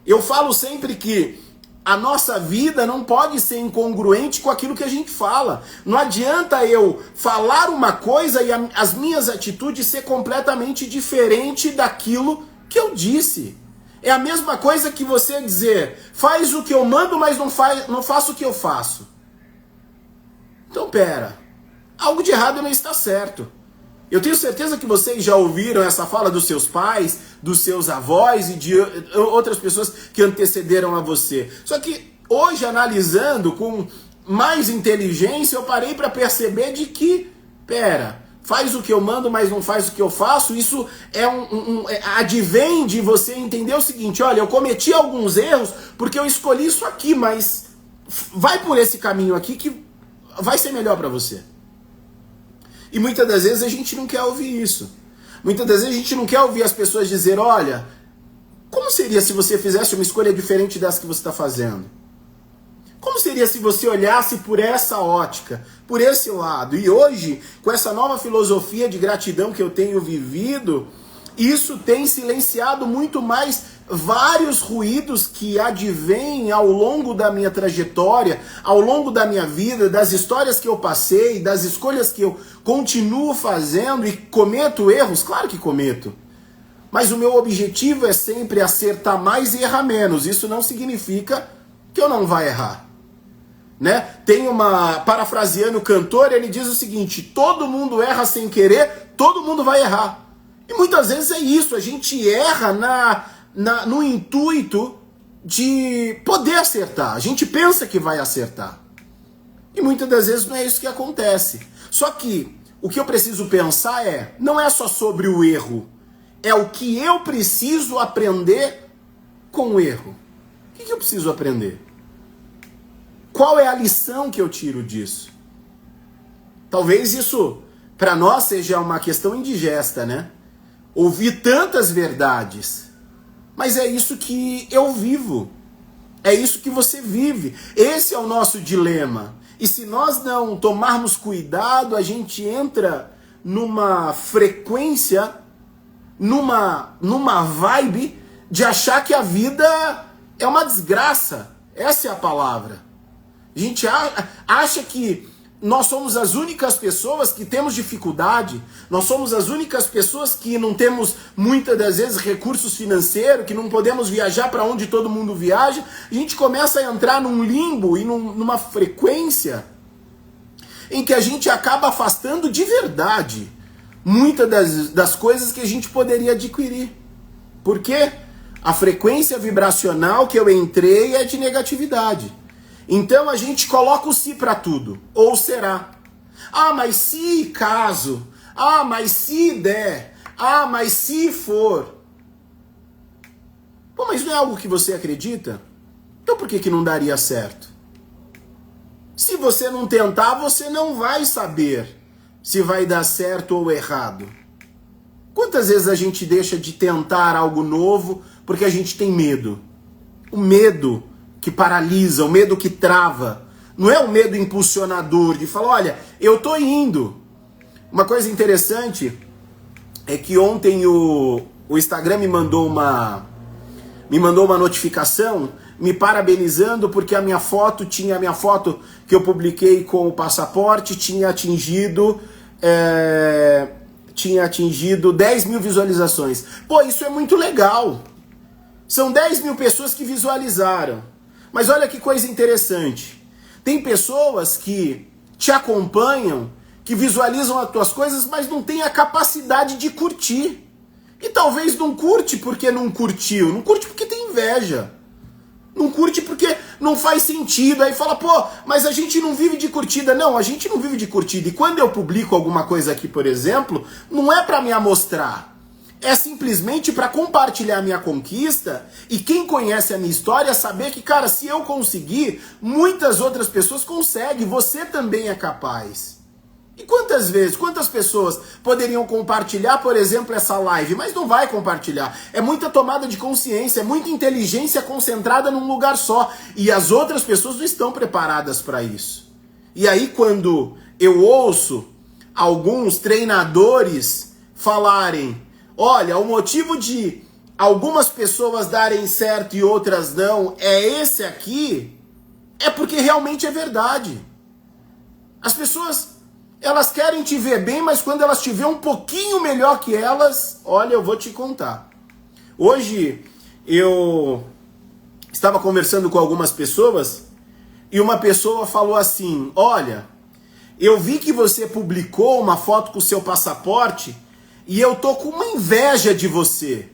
Eu falo sempre que a nossa vida não pode ser incongruente com aquilo que a gente fala. Não adianta eu falar uma coisa e as minhas atitudes ser completamente diferente daquilo que eu disse. É a mesma coisa que você dizer, faz o que eu mando, mas não faço o que eu faço. Então, pera, algo de errado não está certo. Eu tenho certeza que vocês já ouviram essa fala dos seus pais, dos seus avós e de outras pessoas que antecederam a você. Só que hoje, analisando com mais inteligência, eu parei para perceber de que, pera, faz o que eu mando, mas não faz o que eu faço. Isso advém de você entender o seguinte, olha, eu cometi alguns erros porque eu escolhi isso aqui, mas vai por esse caminho aqui que vai ser melhor para você. E muitas das vezes a gente não quer ouvir isso. Muitas das vezes a gente não quer ouvir as pessoas dizer, olha, como seria se você fizesse uma escolha diferente dessa que você está fazendo? Como seria se você olhasse por essa ótica, por esse lado? E hoje, com essa nova filosofia de gratidão que eu tenho vivido, isso tem silenciado muito mais vários ruídos que advêm ao longo da minha trajetória, ao longo da minha vida, das histórias que eu passei, das escolhas que eu continuo fazendo e cometo erros, claro que cometo. Mas o meu objetivo é sempre acertar mais e errar menos. Isso não significa que eu não vá errar. Né? Tem parafraseando o cantor, ele diz o seguinte, todo mundo erra sem querer, todo mundo vai errar. E muitas vezes é isso, a gente erra no intuito de poder acertar. A gente pensa que vai acertar. E muitas das vezes não é isso que acontece. Só que o que eu preciso pensar não é só sobre o erro, é o que eu preciso aprender com o erro. O que eu preciso aprender? Qual é a lição que eu tiro disso? Talvez isso, para nós, seja uma questão indigesta, né? Ouvir tantas verdades. Mas é isso que eu vivo. É isso que você vive. Esse é o nosso dilema. E se nós não tomarmos cuidado, a gente entra numa frequência, numa vibe de achar que a vida é uma desgraça. Essa é a palavra. A gente acha que nós somos as únicas pessoas que temos dificuldade, nós somos as únicas pessoas que não temos muitas das vezes recursos financeiros, que não podemos viajar para onde todo mundo viaja. A gente começa a entrar num limbo e numa frequência em que a gente acaba afastando de verdade muitas das coisas que a gente poderia adquirir. Por quê? A frequência vibracional que eu entrei é de negatividade. Então a gente coloca o se para tudo. Ou será. Ah, mas se caso. Ah, mas se der. Ah, mas se for. Pô, mas não é algo que você acredita? Então por que não daria certo? Se você não tentar, você não vai saber se vai dar certo ou errado. Quantas vezes a gente deixa de tentar algo novo porque a gente tem medo? O medo que paralisa, o medo que trava. Não é o medo impulsionador de falar, olha, eu tô indo. Uma coisa interessante é que ontem o Instagram me mandou uma notificação me parabenizando porque a minha foto que eu publiquei com o passaporte tinha atingido 10 mil visualizações. Pô, isso é muito legal. São 10 mil pessoas que visualizaram. Mas olha que coisa interessante. Tem pessoas que te acompanham, que visualizam as tuas coisas, mas não têm a capacidade de curtir. E talvez não curte porque não curtiu. Não curte porque tem inveja. Não curte porque Não faz sentido. Aí fala, pô, mas a gente não vive de curtida. Não, a gente não vive de curtida. E quando eu publico alguma coisa aqui, por exemplo, não é para me amostrar. É simplesmente para compartilhar a minha conquista e quem conhece a minha história saber que, cara, se eu conseguir, muitas outras pessoas conseguem. Você também é capaz. E quantas vezes, quantas pessoas poderiam compartilhar, por exemplo, essa live, mas não vai compartilhar. É muita tomada de consciência, é muita inteligência concentrada num lugar só. E as outras pessoas não estão preparadas para isso. E aí quando eu ouço alguns treinadores falarem, olha, o motivo de algumas pessoas darem certo e outras não é esse aqui, é porque realmente é verdade. As pessoas... elas querem te ver bem, mas quando elas te verem um pouquinho melhor que elas, olha, eu vou te contar. Hoje eu estava conversando com algumas pessoas e uma pessoa falou assim, olha, eu vi que você publicou uma foto com o seu passaporte e eu tô com uma inveja de você.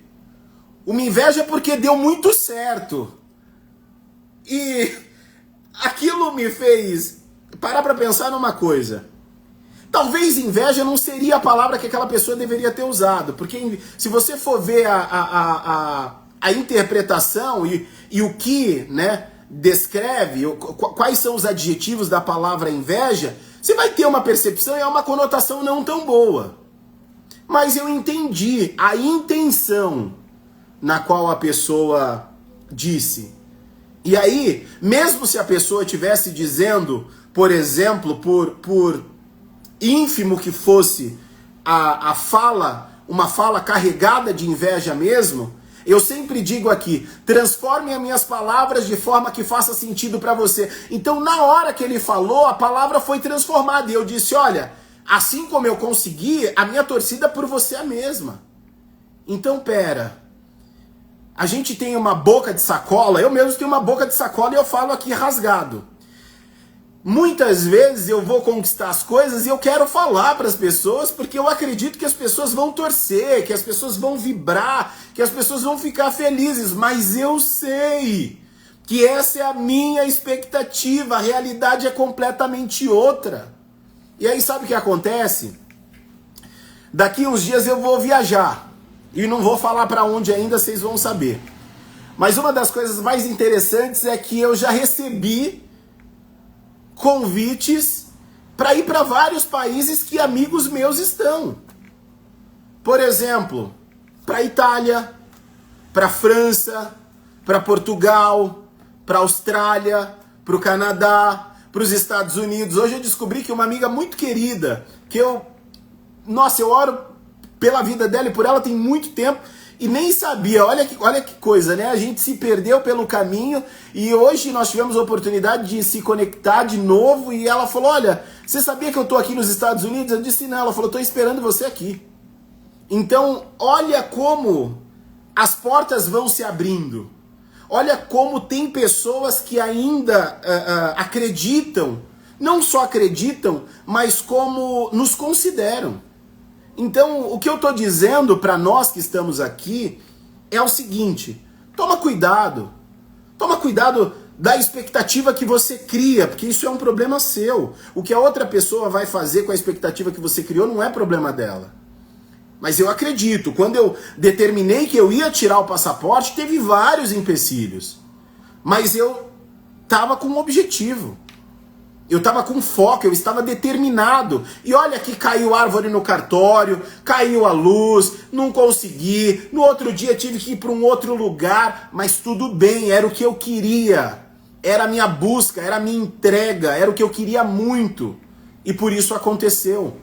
Uma inveja porque deu muito certo. E aquilo me fez parar para pensar numa coisa. Talvez inveja não seria a palavra que aquela pessoa deveria ter usado, porque se você for ver a interpretação e o que, né, descreve, quais são os adjetivos da palavra inveja, você vai ter uma percepção e é uma conotação não tão boa. Mas eu entendi a intenção na qual a pessoa disse. E aí, mesmo se a pessoa estivesse dizendo, por exemplo, por ínfimo que fosse a fala, uma fala carregada de inveja mesmo, eu sempre digo aqui, transforme as minhas palavras de forma que faça sentido para você. Então, na hora que ele falou, a palavra foi transformada. E eu disse, olha, assim como eu consegui, a minha torcida por você é a mesma. Então, pera, a gente tem uma boca de sacola, eu mesmo tenho uma boca de sacola e eu falo aqui rasgado. Muitas vezes eu vou conquistar as coisas e eu quero falar para as pessoas porque eu acredito que as pessoas vão torcer, que as pessoas vão vibrar, que as pessoas vão ficar felizes, mas eu sei que essa é a minha expectativa, a realidade é completamente outra. E aí sabe o que acontece? Daqui uns dias eu vou viajar e não vou falar para onde ainda, vocês vão saber. Mas uma das coisas mais interessantes é que eu já recebi convites para ir para vários países que amigos meus estão. Por exemplo, para Itália, para França, para Portugal, para Austrália, para o Canadá, para os Estados Unidos. Hoje eu descobri que uma amiga muito querida, que eu oro pela vida dela e por ela tem muito tempo, e nem sabia, olha que coisa, né? A gente se perdeu pelo caminho e hoje nós tivemos a oportunidade de se conectar de novo e ela falou, olha, você sabia que eu tô aqui nos Estados Unidos? Eu disse não, ela falou, tô esperando você aqui. Então, olha como as portas vão se abrindo. Olha como tem pessoas que ainda acreditam, não só acreditam, mas como nos consideram. Então, o que eu estou dizendo para nós que estamos aqui é o seguinte, toma cuidado da expectativa que você cria, porque isso é um problema seu. O que a outra pessoa vai fazer com a expectativa que você criou não é problema dela. Mas eu acredito, quando eu determinei que eu ia tirar o passaporte, teve vários empecilhos. Mas eu estava com um objetivo. Eu estava com foco, eu estava determinado. E olha que caiu árvore no cartório, caiu a luz, não consegui. No outro dia tive que ir para um outro lugar, mas tudo bem, era o que eu queria. Era a minha busca, era a minha entrega, era o que eu queria muito. E por isso aconteceu.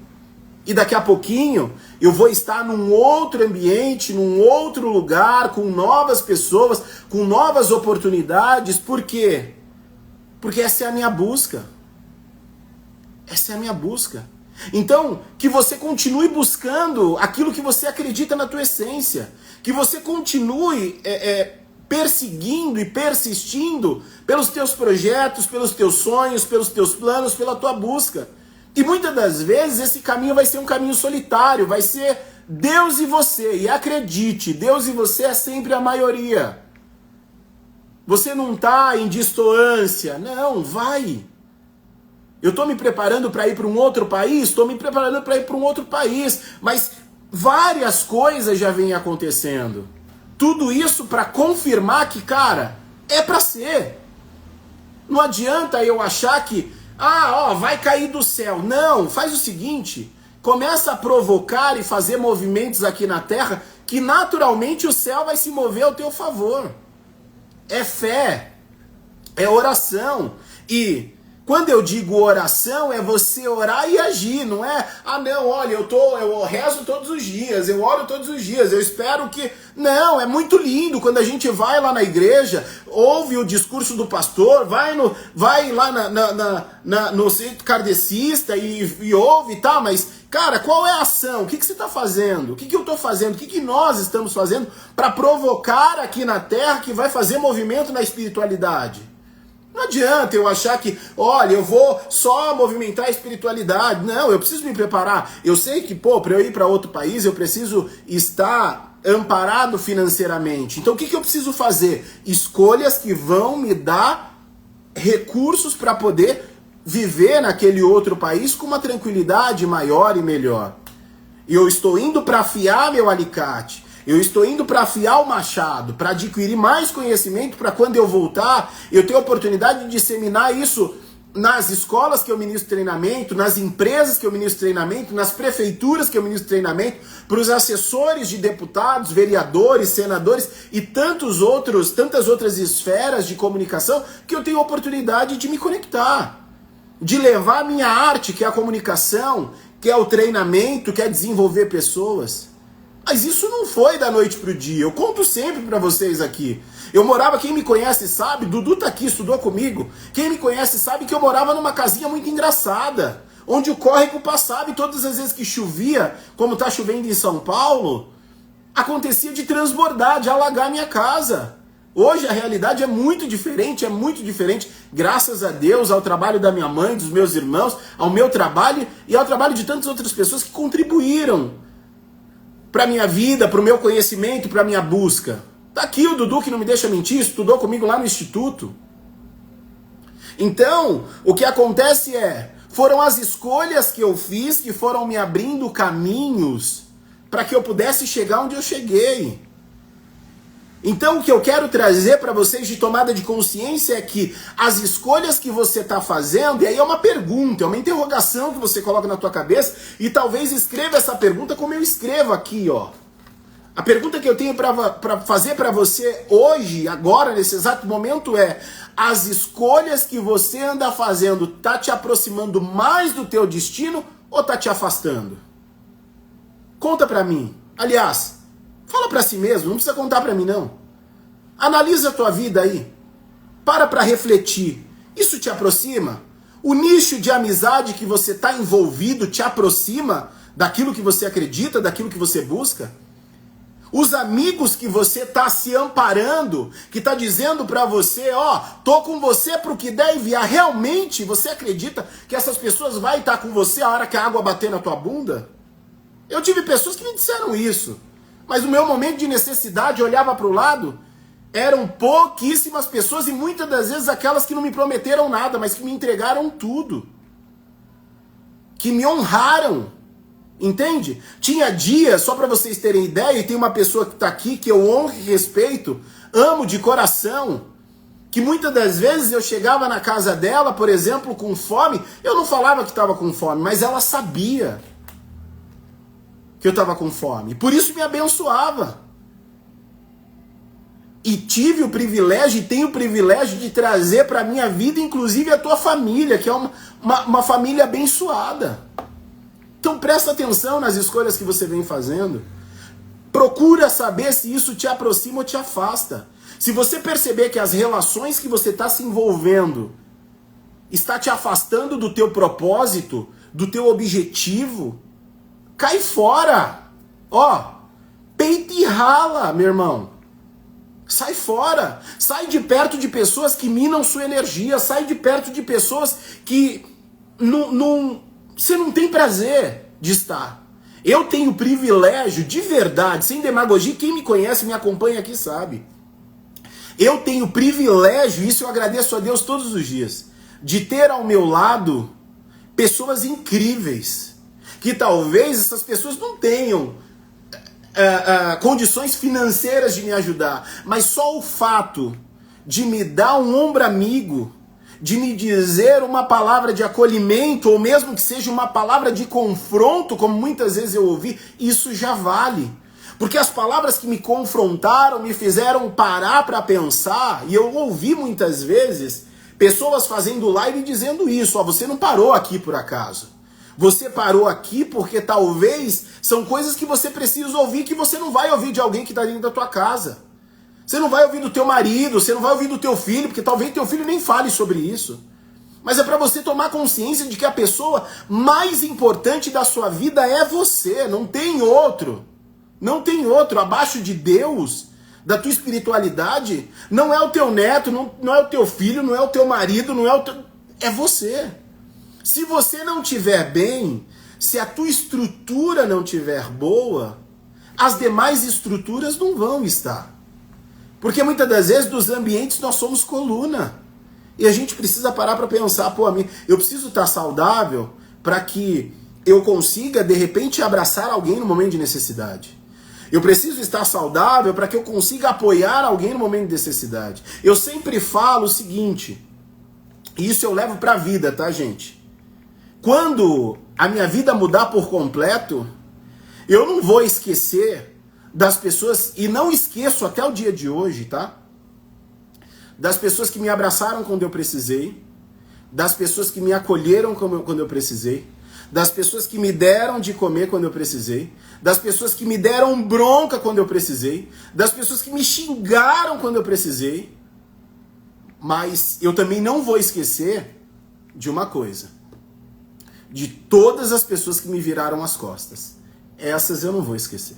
E daqui a pouquinho eu vou estar num outro ambiente, num outro lugar, com novas pessoas, com novas oportunidades. Por quê? Porque essa é a minha busca. Essa é a minha busca. Então, que você continue buscando aquilo que você acredita na tua essência. Que você continue perseguindo e persistindo pelos teus projetos, pelos teus sonhos, pelos teus planos, pela tua busca. E muitas das vezes esse caminho vai ser um caminho solitário, vai ser Deus e você. E acredite, Deus e você é sempre a maioria. Você não está em destoância. Não, vai. Eu estou me preparando para ir para um outro país? Estou me preparando para ir para um outro país. Mas várias coisas já vêm acontecendo. Tudo isso para confirmar que, cara, é para ser. Não adianta eu achar que, vai cair do céu. Não, faz o seguinte, começa a provocar e fazer movimentos aqui na terra que naturalmente o céu vai se mover ao teu favor. É fé, é oração. E quando eu digo oração, é você orar e agir, não é? Não, olha, eu rezo todos os dias, eu oro todos os dias, eu espero que... Não, é muito lindo quando a gente vai lá na igreja, ouve o discurso do pastor, vai lá no centro kardecista e ouve, tá? Mas, cara, qual é a ação? O que você está fazendo? O que eu estou fazendo? O que nós estamos fazendo para provocar aqui na terra que vai fazer movimento na espiritualidade? Não adianta eu achar que, olha, eu vou só movimentar a espiritualidade. Não, eu preciso me preparar. Eu sei que, para eu ir para outro país, eu preciso estar amparado financeiramente. Então, o que eu preciso fazer? Escolhas que vão me dar recursos para poder viver naquele outro país com uma tranquilidade maior e melhor. E eu estou indo para afiar meu alicate. Eu estou indo para afiar o machado, para adquirir mais conhecimento, para quando eu voltar, eu ter a oportunidade de disseminar isso nas escolas que eu ministro treinamento, nas empresas que eu ministro treinamento, nas prefeituras que eu ministro treinamento, para os assessores de deputados, vereadores, senadores e tantas outras esferas de comunicação que eu tenho a oportunidade de me conectar, de levar a minha arte, que é a comunicação, que é o treinamento, que é desenvolver pessoas. Mas isso não foi da noite pro dia. Eu conto sempre pra vocês aqui. Eu morava, quem me conhece sabe, Dudu tá aqui, estudou comigo. Quem me conhece sabe que eu morava numa casinha muito engraçada, onde o córrego passava e todas as vezes que chovia, como tá chovendo em São Paulo, acontecia de transbordar, de alagar minha casa. Hoje a realidade é muito diferente, graças a Deus, ao trabalho da minha mãe, dos meus irmãos, ao meu trabalho e ao trabalho de tantas outras pessoas que contribuíram para minha vida, para o meu conhecimento, para minha busca. Tá aqui o Dudu, que não me deixa mentir, estudou comigo lá no instituto. Então, o que acontece foram as escolhas que eu fiz que foram me abrindo caminhos para que eu pudesse chegar onde eu cheguei. Então, o que eu quero trazer para vocês de tomada de consciência é que as escolhas que você está fazendo, e aí é uma pergunta, é uma interrogação que você coloca na tua cabeça, e talvez escreva essa pergunta como eu escrevo aqui, ó. A pergunta que eu tenho para fazer para você hoje, agora, nesse exato momento as escolhas que você anda fazendo tá te aproximando mais do teu destino ou tá te afastando? Conta para mim. Aliás, fala para si mesmo, não precisa contar para mim não. Analisa a tua vida aí. Para refletir. Isso te aproxima? O nicho de amizade que você está envolvido te aproxima daquilo que você acredita, daquilo que você busca? Os amigos que você está se amparando, que está dizendo para você, tô com você pro que der e vier, realmente você acredita que essas pessoas vão estar com você a hora que a água bater na tua bunda? Eu tive pessoas que me disseram isso, mas no meu momento de necessidade, eu olhava para o lado, eram pouquíssimas pessoas e muitas das vezes aquelas que não me prometeram nada, mas que me entregaram tudo, que me honraram. Entende? Tinha dias, só para vocês terem ideia, e tem uma pessoa que está aqui que eu honro e respeito, amo de coração, que muitas das vezes eu chegava na casa dela, por exemplo, com fome, eu não falava que estava com fome, mas ela sabia que eu estava com fome, por isso me abençoava. E tive o privilégio, e tenho o privilégio de trazer para a minha vida, inclusive a tua família, que é uma família abençoada. Então presta atenção nas escolhas que você vem fazendo. Procura saber se isso te aproxima ou te afasta. Se você perceber que as relações que você está se envolvendo está te afastando do teu propósito, do teu objetivo, cai fora. Peita e rala, meu irmão. Sai fora. Sai de perto de pessoas que minam sua energia. Sai de perto de pessoas que você não tem prazer de estar. Eu tenho privilégio, de verdade, sem demagogia, quem me conhece, me acompanha aqui sabe. Eu tenho privilégio, isso eu agradeço a Deus todos os dias, de ter ao meu lado pessoas incríveis, que talvez essas pessoas não tenham condições financeiras de me ajudar, mas só o fato de me dar um ombro amigo, de me dizer uma palavra de acolhimento, ou mesmo que seja uma palavra de confronto, como muitas vezes eu ouvi, isso já vale. Porque as palavras que me confrontaram me fizeram parar para pensar, e eu ouvi muitas vezes pessoas fazendo live dizendo isso, ó, você não parou aqui por acaso. Você parou aqui porque talvez são coisas que você precisa ouvir que você não vai ouvir de alguém que está dentro da tua casa. Você não vai ouvir do teu marido, você não vai ouvir do teu filho, porque talvez teu filho nem fale sobre isso. Mas é para você tomar consciência de que a pessoa mais importante da sua vida é você, não tem outro. Não tem outro. Abaixo de Deus, da tua espiritualidade, não é o teu neto, não é o teu filho, não é o teu marido, não é o teu... É você. Se você não estiver bem, se a tua estrutura não estiver boa, as demais estruturas não vão estar. Porque muitas das vezes dos ambientes nós somos coluna. E a gente precisa parar para pensar, pô, eu preciso estar saudável para que eu consiga, de repente, abraçar alguém no momento de necessidade. Eu preciso estar saudável para que eu consiga apoiar alguém no momento de necessidade. Eu sempre falo o seguinte, e isso eu levo para a vida, tá, gente? Quando a minha vida mudar por completo, eu não vou esquecer das pessoas, e não esqueço até o dia de hoje, tá? Das pessoas que me abraçaram quando eu precisei, das pessoas que me acolheram quando eu precisei, das pessoas que me deram de comer quando eu precisei, das pessoas que me deram bronca quando eu precisei, das pessoas que me xingaram quando eu precisei. Mas eu também não vou esquecer de uma coisa, de todas as pessoas que me viraram as costas. Essas eu não vou esquecer.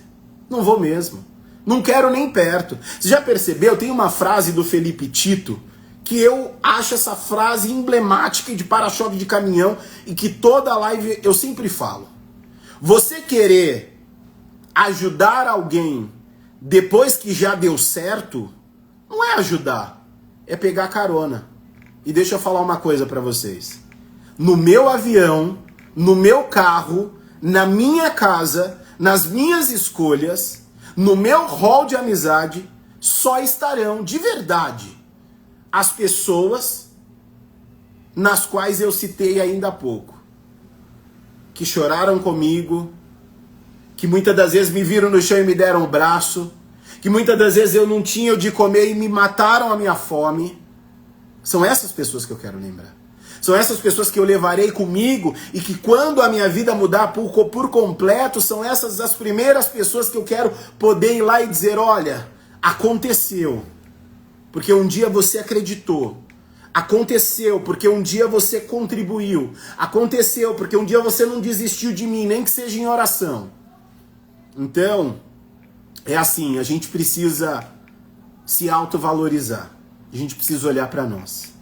Não vou mesmo. Não quero nem perto. Você já percebeu? Tem uma frase do Felipe Tito que eu acho essa frase emblemática de para-choque de caminhão e que toda live eu sempre falo. Você querer ajudar alguém depois que já deu certo, não é ajudar, é pegar carona. E deixa eu falar uma coisa para vocês. No meu avião, no meu carro, na minha casa, nas minhas escolhas, no meu hall de amizade, só estarão de verdade as pessoas nas quais eu citei ainda há pouco, que choraram comigo, que muitas das vezes me viram no chão e me deram o braço, que muitas das vezes eu não tinha o de comer e me mataram a minha fome. São essas pessoas que eu quero lembrar. São essas pessoas que eu levarei comigo e que quando a minha vida mudar por completo, são essas as primeiras pessoas que eu quero poder ir lá e dizer, olha, aconteceu, porque um dia você acreditou. Aconteceu porque um dia você contribuiu. Aconteceu porque um dia você não desistiu de mim, nem que seja em oração. Então, é assim, a gente precisa se autovalorizar. A gente precisa olhar para nós.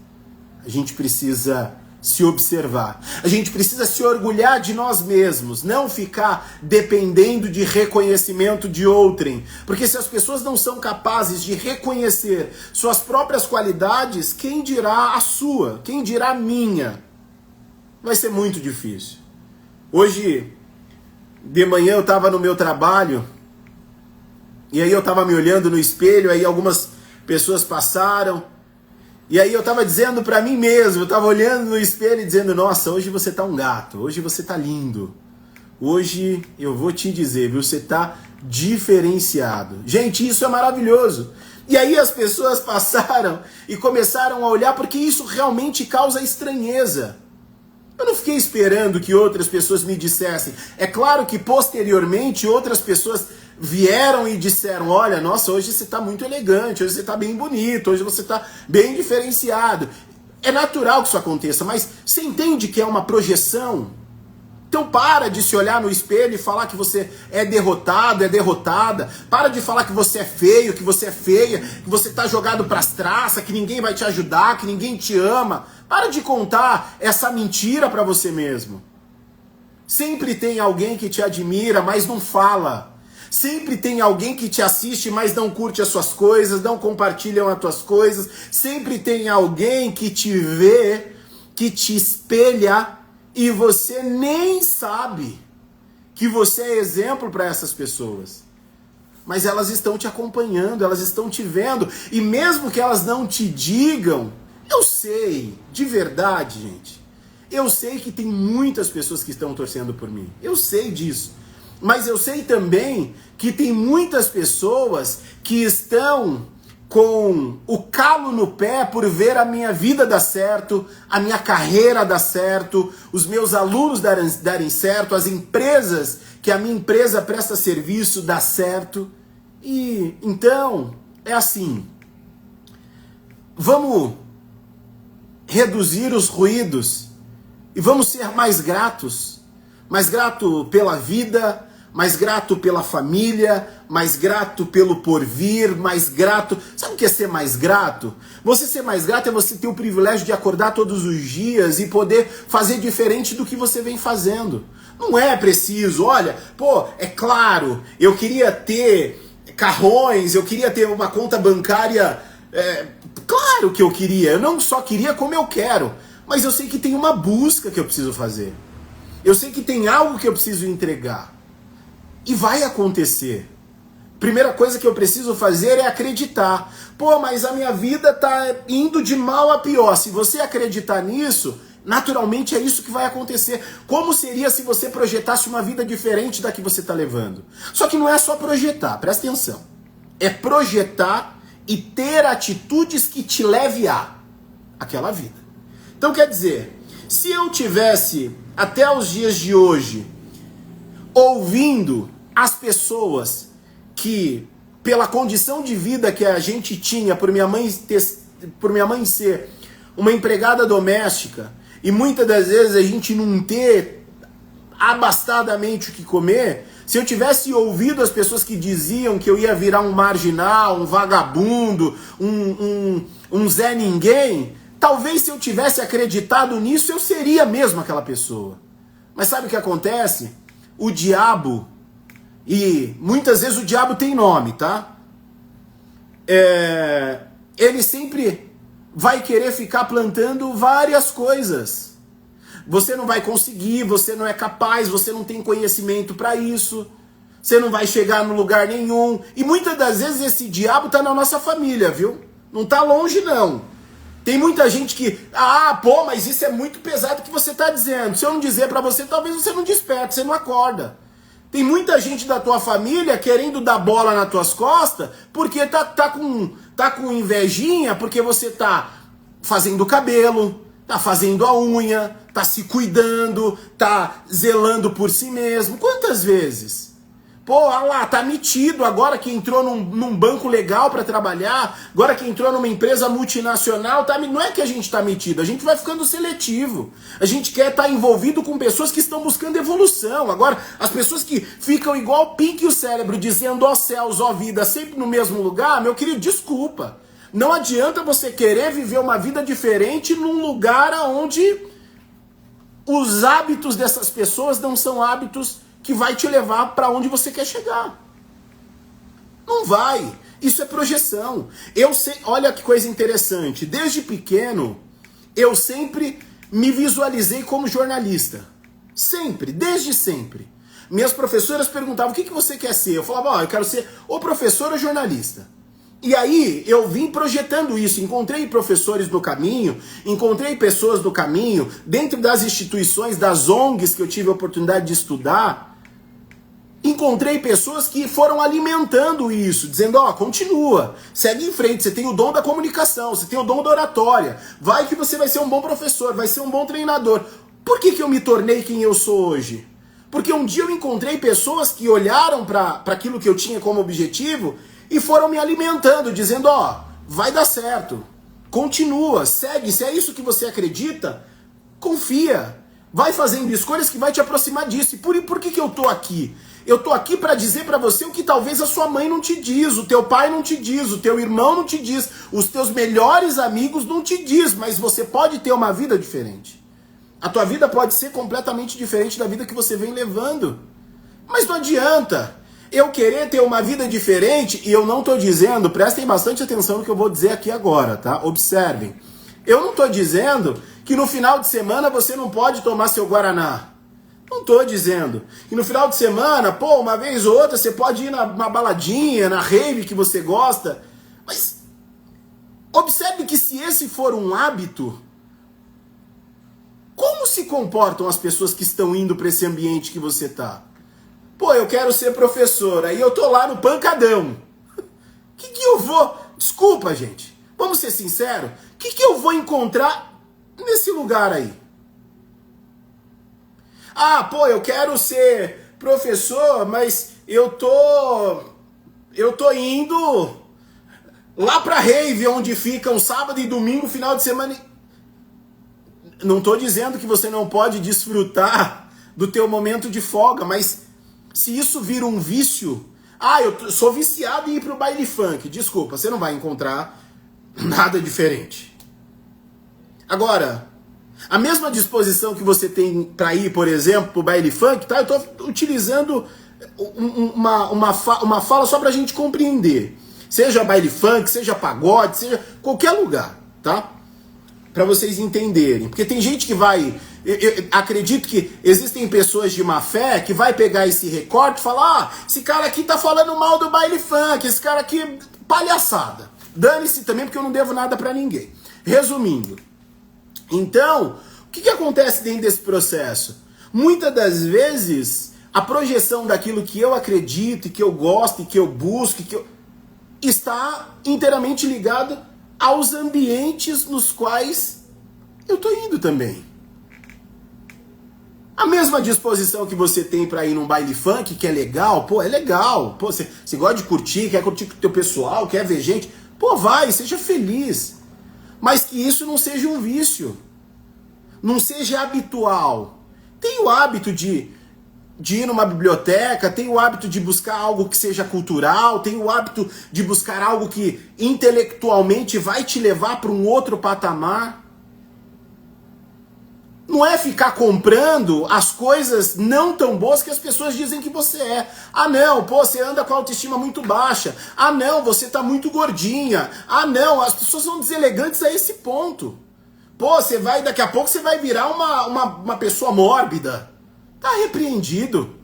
A gente precisa se observar. A gente precisa se orgulhar de nós mesmos, não ficar dependendo de reconhecimento de outrem. Porque se as pessoas não são capazes de reconhecer suas próprias qualidades, quem dirá a sua? Quem dirá a minha? Vai ser muito difícil. Hoje, de manhã, eu estava no meu trabalho, e aí eu estava me olhando no espelho, aí algumas pessoas passaram, e aí eu estava dizendo para mim mesmo, eu estava olhando no espelho e dizendo, nossa, hoje você tá um gato, hoje você tá lindo. Hoje eu vou te dizer, viu, você tá diferenciado. Gente, isso é maravilhoso. E aí as pessoas passaram e começaram a olhar porque isso realmente causa estranheza. Eu não fiquei esperando que outras pessoas me dissessem. É claro que posteriormente outras pessoas vieram e disseram, olha, nossa, hoje você está muito elegante, hoje você está bem bonito, hoje você está bem diferenciado. É natural que isso aconteça, mas você entende que é uma projeção? Então para de se olhar no espelho e falar que você é derrotado, é derrotada. Para de falar que você é feio, que você é feia, que você está jogado para as traças, que ninguém vai te ajudar, que ninguém te ama. Para de contar essa mentira para você mesmo. Sempre tem alguém que te admira, mas não fala. Sempre tem alguém que te assiste, mas não curte as suas coisas, não compartilham as tuas coisas. Sempre tem alguém que te vê, que te espelha e você nem sabe que você é exemplo para essas pessoas. Mas elas estão te acompanhando, elas estão te vendo. E mesmo que elas não te digam, eu sei, de verdade, gente. Eu sei que tem muitas pessoas que estão torcendo por mim. Eu sei disso. Mas eu sei também que tem muitas pessoas que estão com o calo no pé por ver a minha vida dar certo, a minha carreira dar certo, os meus alunos darem certo, as empresas, que a minha empresa presta serviço, dar certo. E então, é assim, vamos reduzir os ruídos e vamos ser mais gratos pela vida, mais grato pela família, mais grato pelo porvir, mais grato... Sabe o que é ser mais grato? Você ser mais grato é você ter o privilégio de acordar todos os dias e poder fazer diferente do que você vem fazendo. Não é preciso, olha, pô, é claro, eu queria ter carrões, eu queria ter uma conta bancária... claro que eu queria, eu não só queria como eu quero, mas eu sei que tem uma busca que eu preciso fazer. Eu sei que tem algo que eu preciso entregar. E vai acontecer. Primeira coisa que eu preciso fazer é acreditar. Pô, mas a minha vida tá indo de mal a pior. Se você acreditar nisso, naturalmente é isso que vai acontecer. Como seria se você projetasse uma vida diferente da que você está levando? Só que não é só projetar, presta atenção. É projetar e ter atitudes que te leve a aquela vida. Então quer dizer, se eu tivesse até os dias de hoje ouvindo as pessoas que, pela condição de vida que a gente tinha, por minha mãe ser uma empregada doméstica, e muitas das vezes a gente não ter abastadamente o que comer, se eu tivesse ouvido as pessoas que diziam que eu ia virar um marginal, um vagabundo, um Zé Ninguém, talvez se eu tivesse acreditado nisso, eu seria mesmo aquela pessoa. Mas sabe o que acontece? O diabo, e muitas vezes o diabo tem nome, tá? Ele sempre vai querer ficar plantando várias coisas. Você não vai conseguir, você não é capaz, você não tem conhecimento para isso, você não vai chegar no lugar nenhum. E muitas das vezes esse diabo tá na nossa família, viu? Não tá longe não. Tem muita gente que, pô, mas isso é muito pesado que você tá dizendo. Se eu não dizer pra você, talvez você não desperte, você não acorda. Tem muita gente da tua família querendo dar bola nas tuas costas porque tá com invejinha, porque você tá fazendo o cabelo, tá fazendo a unha, tá se cuidando, tá zelando por si mesmo. Quantas vezes? Pô, olha lá, tá metido agora que entrou num banco legal para trabalhar, agora que entrou numa empresa multinacional, não é que a gente tá metido, a gente vai ficando seletivo. A gente quer estar envolvido com pessoas que estão buscando evolução. Agora, as pessoas que ficam igual Pink e o cérebro, dizendo ó céus, ó vida, sempre no mesmo lugar, meu querido, desculpa. Não adianta você querer viver uma vida diferente num lugar onde os hábitos dessas pessoas não são hábitos que vai te levar para onde você quer chegar. Não vai. Isso é projeção. Eu sei, olha que coisa interessante. Desde pequeno, eu sempre me visualizei como jornalista. Sempre, desde sempre. Minhas professoras perguntavam, o que você quer ser? Eu falava, eu quero ser ou professor ou jornalista. E aí eu vim projetando isso, encontrei professores no caminho, encontrei pessoas no caminho, dentro das instituições, das ONGs que eu tive a oportunidade de estudar, encontrei pessoas que foram alimentando isso, dizendo, continua, segue em frente, você tem o dom da comunicação, você tem o dom da oratória, vai que você vai ser um bom professor, vai ser um bom treinador. Por que eu me tornei quem eu sou hoje? Porque um dia eu encontrei pessoas que olharam para aquilo que eu tinha como objetivo e foram me alimentando, dizendo, vai dar certo, continua, segue, se é isso que você acredita, confia, vai fazendo escolhas que vai te aproximar disso. E por que eu tô aqui? Eu tô aqui para dizer para você o que talvez a sua mãe não te diz, o teu pai não te diz, o teu irmão não te diz, os teus melhores amigos não te diz, mas você pode ter uma vida diferente. A tua vida pode ser completamente diferente da vida que você vem levando. Mas não adianta. eu querer ter uma vida diferente, e eu não estou dizendo, prestem bastante atenção no que eu vou dizer aqui agora, tá? Observem. Eu não estou dizendo que no final de semana você não pode tomar seu Guaraná. Não estou dizendo que no final de semana, pô, uma vez ou outra, você pode ir numa baladinha, na rave que você gosta. Mas observe que se esse for um hábito, como se comportam as pessoas que estão indo para esse ambiente que você tá? Pô, eu quero ser professor, aí eu tô lá no pancadão. Que eu vou... Desculpa, gente. Vamos ser sinceros. Que eu vou encontrar nesse lugar aí? Ah, pô, eu quero ser professor, mas eu tô indo lá pra rave, onde ficam sábado e domingo, final de semana. Não tô dizendo que você não pode desfrutar do teu momento de folga, mas se isso vira um vício... Ah, eu sou viciado em ir pro baile funk. Desculpa, você não vai encontrar nada diferente. Agora, a mesma disposição que você tem para ir, por exemplo, pro baile funk, tá? Eu tô utilizando uma fala só pra gente compreender. Seja baile funk, seja pagode, seja qualquer lugar, tá? Para vocês entenderem. Porque tem gente que vai... Eu acredito que existem pessoas de má fé que vai pegar esse recorte e falar: ah, esse cara aqui tá falando mal do baile funk, esse cara aqui... Palhaçada. Dane-se também, porque eu não devo nada para ninguém. Resumindo. Então, o que acontece dentro desse processo? Muitas das vezes, a projeção daquilo que eu acredito, que eu gosto, que eu busco, está inteiramente ligado aos ambientes nos quais eu tô indo também. A mesma disposição que você tem para ir num baile funk, que é legal, pô, é legal. Pô, você gosta de curtir, quer curtir com o teu pessoal, quer ver gente, pô, vai, seja feliz. Mas que isso não seja um vício. Não seja habitual. Tem o hábito de ir numa biblioteca, tem o hábito de buscar algo que seja cultural, tem o hábito de buscar algo que intelectualmente vai te levar para um outro patamar. Não é ficar comprando as coisas não tão boas que as pessoas dizem que você é. Ah não, pô, você anda com a autoestima muito baixa. Ah não, você tá muito gordinha. Ah não, as pessoas são deselegantes a esse ponto. Pô, daqui a pouco você vai virar uma pessoa mórbida. Tá repreendido.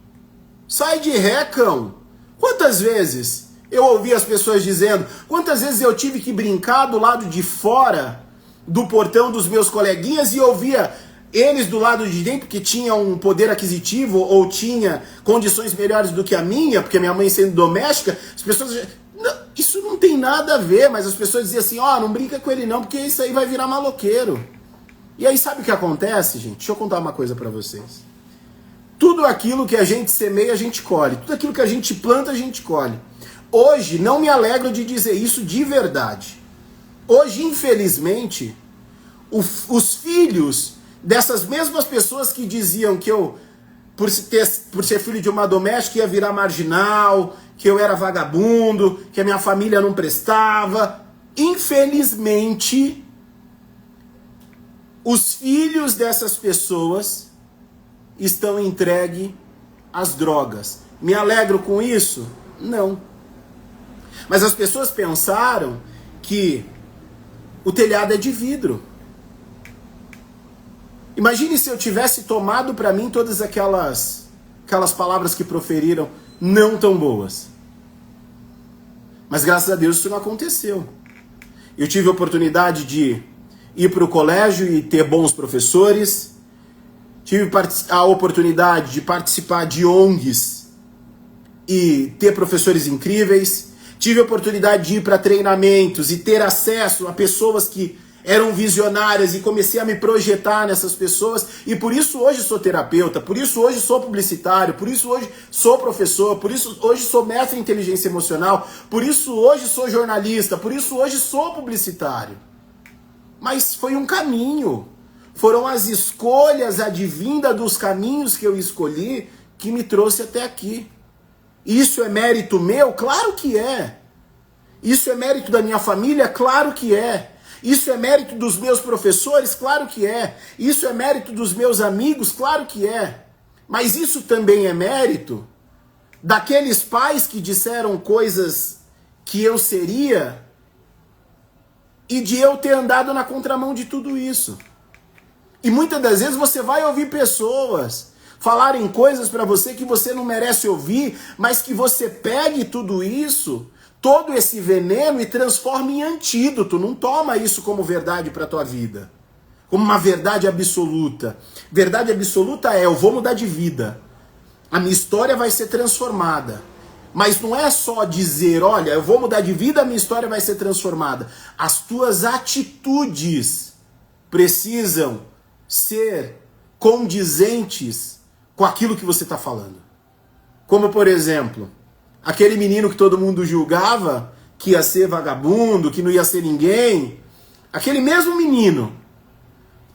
Sai de ré, cão. Quantas vezes eu ouvi as pessoas dizendo, quantas vezes eu tive que brincar do lado de fora do portão dos meus coleguinhas e ouvia eles do lado de dentro, que tinham um poder aquisitivo ou tinha condições melhores do que a minha, porque a minha mãe sendo doméstica, as pessoas... Não, isso não tem nada a ver, mas as pessoas diziam assim, ó, não brinca com ele não, porque isso aí vai virar maloqueiro. E aí sabe o que acontece, gente? Deixa eu contar uma coisa pra vocês. Tudo aquilo que a gente semeia, a gente colhe. Tudo aquilo que a gente planta, a gente colhe. Hoje, não me alegro de dizer isso de verdade. Hoje, infelizmente, os filhos dessas mesmas pessoas que diziam que eu, por ser filho de uma doméstica, ia virar marginal, que eu era vagabundo, que a minha família não prestava. Infelizmente, os filhos dessas pessoas estão entregues às drogas. Me alegro com isso? Não. Mas as pessoas pensaram que o telhado é de vidro. Imagine se eu tivesse tomado para mim todas aquelas palavras que proferiram não tão boas. Mas graças a Deus isso não aconteceu. Eu tive a oportunidade de ir para o colégio e ter bons professores. Tive a oportunidade de participar de ONGs e ter professores incríveis. Tive a oportunidade de ir para treinamentos e ter acesso a pessoas que eram visionárias e comecei a me projetar nessas pessoas. E por isso hoje sou terapeuta, por isso hoje sou publicitário, por isso hoje sou professor, por isso hoje sou mestre em inteligência emocional, por isso hoje sou jornalista, por isso hoje sou publicitário. Mas foi um caminho. Foram as escolhas, a advinda dos caminhos que eu escolhi que me trouxe até aqui. Isso é mérito meu? Claro que é. Isso é mérito da minha família? Claro que é. Isso é mérito dos meus professores? Claro que é. Isso é mérito dos meus amigos? Claro que é. Mas isso também é mérito daqueles pais que disseram coisas que eu seria e de eu ter andado na contramão de tudo isso. E muitas das vezes você vai ouvir pessoas falarem coisas para você que você não merece ouvir, mas que você pegue tudo isso, todo esse veneno, e transforme em antídoto. Não toma isso como verdade para a tua vida, como uma verdade absoluta. Verdade absoluta é: eu vou mudar de vida, a minha história vai ser transformada. Mas não é só dizer, olha, eu vou mudar de vida, a minha história vai ser transformada. As tuas atitudes precisam ser condizentes com aquilo que você está falando. Como, por exemplo, aquele menino que todo mundo julgava que ia ser vagabundo, que não ia ser ninguém. Aquele mesmo menino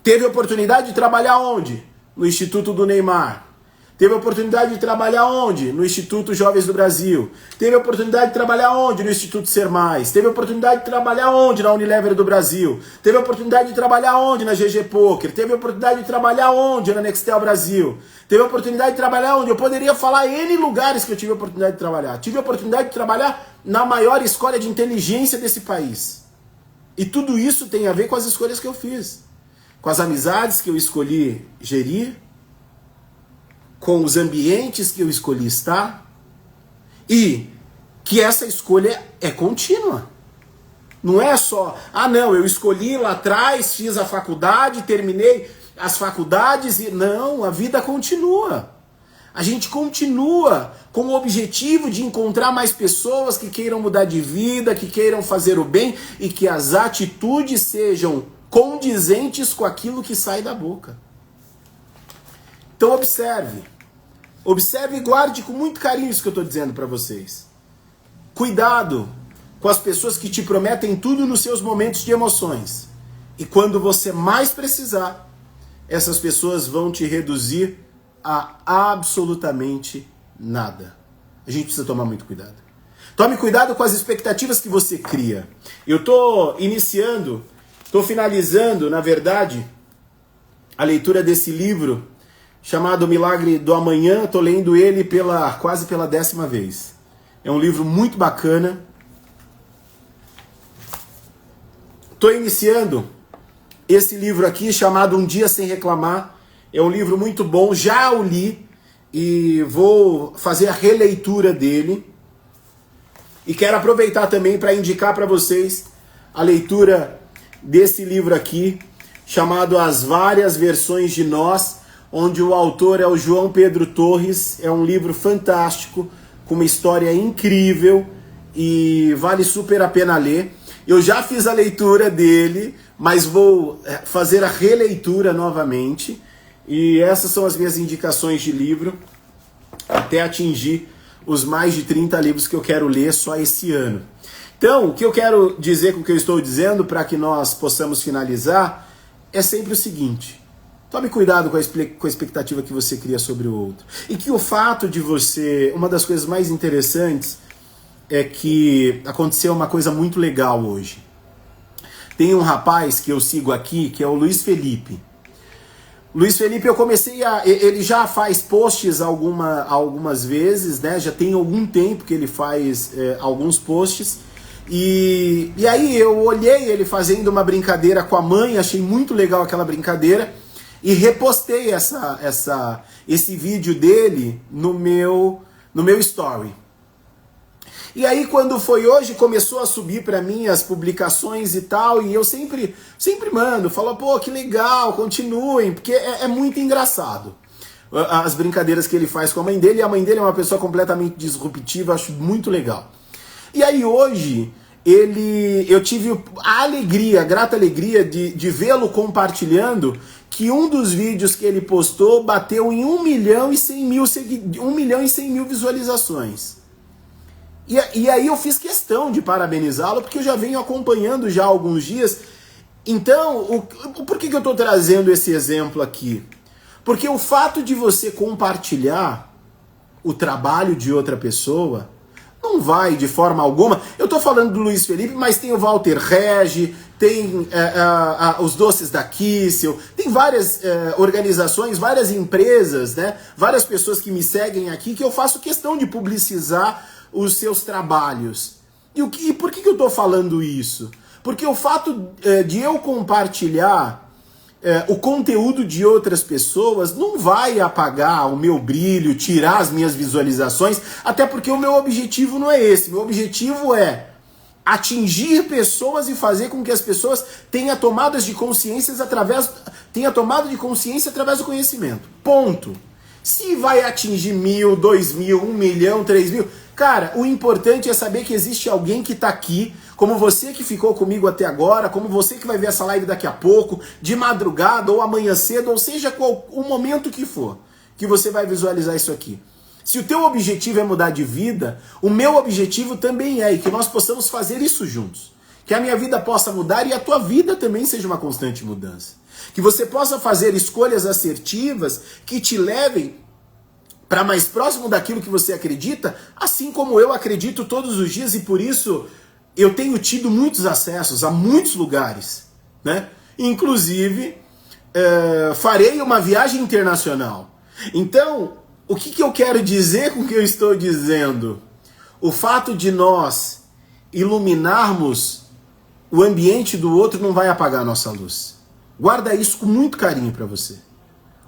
teve a oportunidade de trabalhar onde? No Instituto do Neymar. Teve a oportunidade de trabalhar onde? No Instituto Jovens do Brasil. Teve a oportunidade de trabalhar onde? No Instituto Ser Mais. Teve a oportunidade de trabalhar onde? Na Unilever do Brasil. Teve a oportunidade de trabalhar onde? Na GG Poker. Teve a oportunidade de trabalhar onde? Na Nextel Brasil. Teve a oportunidade de trabalhar onde? Eu poderia falar N lugares que eu tive a oportunidade de trabalhar. Tive a oportunidade de trabalhar na maior escola de inteligência desse país. E tudo isso tem a ver com as escolhas que eu fiz. Com as amizades que eu escolhi gerir, com os ambientes que eu escolhi estar, e que essa escolha é contínua. Não é só, não, eu escolhi lá atrás, fiz a faculdade, terminei as faculdades, e não, a vida continua. A gente continua com o objetivo de encontrar mais pessoas que queiram mudar de vida, que queiram fazer o bem, e que as atitudes sejam condizentes com aquilo que sai da boca. Então observe. Observe e guarde com muito carinho isso que eu estou dizendo para vocês. Cuidado com as pessoas que te prometem tudo nos seus momentos de emoções. E quando você mais precisar, essas pessoas vão te reduzir a absolutamente nada. A gente precisa tomar muito cuidado. Tome cuidado com as expectativas que você cria. Eu estou finalizando, na verdade, a leitura desse livro chamado Milagre do Amanhã. Estou lendo ele quase pela 10ª vez. É um livro muito bacana. Estou iniciando esse livro aqui chamado Um Dia Sem Reclamar. É um livro muito bom, já o li e vou fazer a releitura dele. E quero aproveitar também para indicar para vocês a leitura desse livro aqui, chamado As Várias Versões de Nós, onde o autor é o João Pedro Torres. É um livro fantástico, com uma história incrível e vale super a pena ler. Eu já fiz a leitura dele, mas vou fazer a releitura novamente. E essas são as minhas indicações de livro, até atingir os mais de 30 livros que eu quero ler só esse ano. Então, o que eu quero dizer com o que eu estou dizendo, para que nós possamos finalizar, é sempre o seguinte: tome cuidado com a expectativa que você cria sobre o outro. E que o fato de você... Uma das coisas mais interessantes é que aconteceu uma coisa muito legal hoje. Tem um rapaz que eu sigo aqui, que é o Luiz Felipe. Luiz Felipe, eu comecei a... Ele já faz posts algumas vezes, né? Já tem algum tempo que ele faz alguns posts. E aí eu olhei ele fazendo uma brincadeira com a mãe, achei muito legal aquela brincadeira. E repostei esse vídeo dele no meu story. E aí quando foi hoje, começou a subir para mim as publicações e tal, e eu sempre mando, falo, pô, que legal, continuem, porque é muito engraçado as brincadeiras que ele faz com a mãe dele, e a mãe dele é uma pessoa completamente disruptiva, acho muito legal. E aí hoje, eu tive a grata alegria de vê-lo compartilhando que um dos vídeos que ele postou bateu em 1.100.000 visualizações. E aí eu fiz questão de parabenizá-lo, porque eu já venho acompanhando já há alguns dias. Então, por que eu estou trazendo esse exemplo aqui? Porque o fato de você compartilhar o trabalho de outra pessoa não vai de forma alguma... Eu estou falando do Luiz Felipe, mas tem o Walter Regi, tem os doces da Kissel, tem várias organizações, várias empresas, né? Várias pessoas que me seguem aqui, que eu faço questão de publicizar os seus trabalhos. E por que eu estou falando isso? Porque o fato de eu compartilhar o conteúdo de outras pessoas não vai apagar o meu brilho, tirar as minhas visualizações, até porque o meu objetivo não é esse. Meu objetivo é atingir pessoas e fazer com que as pessoas tenham tomada de consciência através do conhecimento. Ponto. Se vai atingir 1.000, 2.000, 1 milhão, 3.000... Cara, o importante é saber que existe alguém que está aqui, como você que ficou comigo até agora, como você que vai ver essa live daqui a pouco, de madrugada ou amanhã cedo, ou seja, qual o momento que for, que você vai visualizar isso aqui. Se o teu objetivo é mudar de vida, o meu objetivo também é, e que nós possamos fazer isso juntos. Que a minha vida possa mudar e a tua vida também seja uma constante mudança. Que você possa fazer escolhas assertivas que te levem para mais próximo daquilo que você acredita, assim como eu acredito todos os dias, e por isso eu tenho tido muitos acessos a muitos lugares, né? Inclusive, farei uma viagem internacional. Então, o que eu quero dizer com o que eu estou dizendo? O fato de nós iluminarmos o ambiente do outro não vai apagar a nossa luz. Guarda isso com muito carinho para você.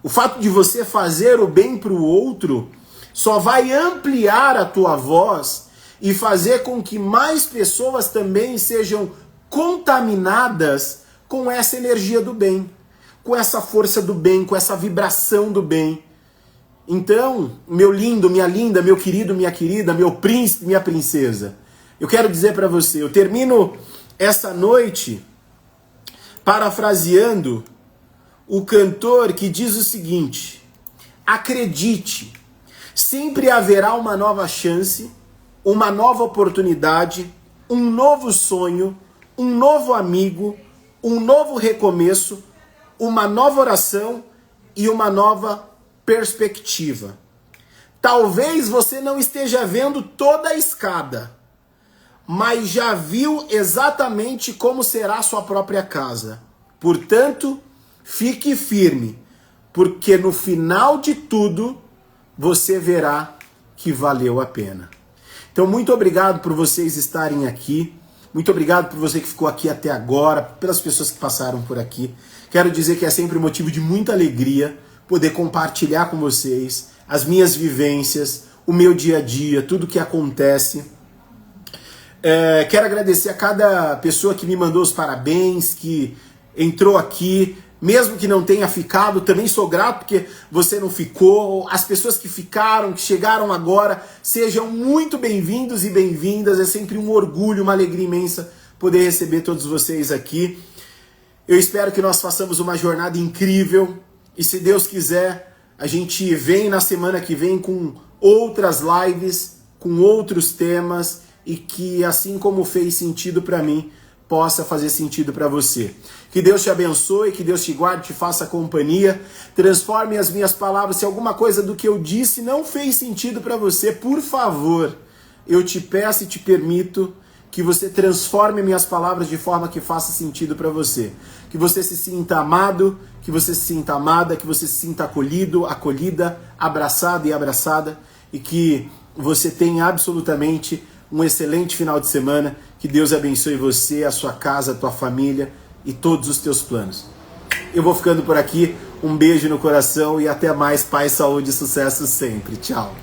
O fato de você fazer o bem para o outro só vai ampliar a tua voz e fazer com que mais pessoas também sejam contaminadas com essa energia do bem, com essa força do bem, com essa vibração do bem. Então, meu lindo, minha linda, meu querido, minha querida, meu príncipe, minha princesa, eu quero dizer para você, eu termino essa noite parafraseando o cantor que diz o seguinte: acredite, sempre haverá uma nova chance, uma nova oportunidade, um novo sonho, um novo amigo, um novo recomeço, uma nova oração e uma nova perspectiva. Talvez você não esteja vendo toda a escada, mas já viu exatamente como será a sua própria casa. Portanto, fique firme, porque no final de tudo, você verá que valeu a pena. Então, muito obrigado por vocês estarem aqui. Muito obrigado por você que ficou aqui até agora, pelas pessoas que passaram por aqui. Quero dizer que é sempre motivo de muita alegria poder compartilhar com vocês as minhas vivências, o meu dia a dia, tudo que acontece. Quero agradecer a cada pessoa que me mandou os parabéns, que entrou aqui, mesmo que não tenha ficado, também sou grato porque você não ficou. As pessoas que ficaram, que chegaram agora, sejam muito bem-vindos e bem-vindas. É sempre um orgulho, uma alegria imensa poder receber todos vocês aqui. Eu espero que nós façamos uma jornada incrível e, se Deus quiser, a gente vem na semana que vem com outras lives, com outros temas, e que, assim como fez sentido para mim, possa fazer sentido para você. Que Deus te abençoe, que Deus te guarde, te faça companhia, transforme as minhas palavras. Se alguma coisa do que eu disse não fez sentido para você, por favor, eu te peço e te permito que você transforme minhas palavras de forma que faça sentido para você. Que você se sinta amado, que você se sinta amada, que você se sinta acolhido, acolhida, abraçado e abraçada, e que você tenha absolutamente um excelente final de semana. Que Deus abençoe você, a sua casa, a tua família e todos os teus planos. Eu vou ficando por aqui. Um beijo no coração e até mais. Paz, saúde e sucesso sempre. Tchau.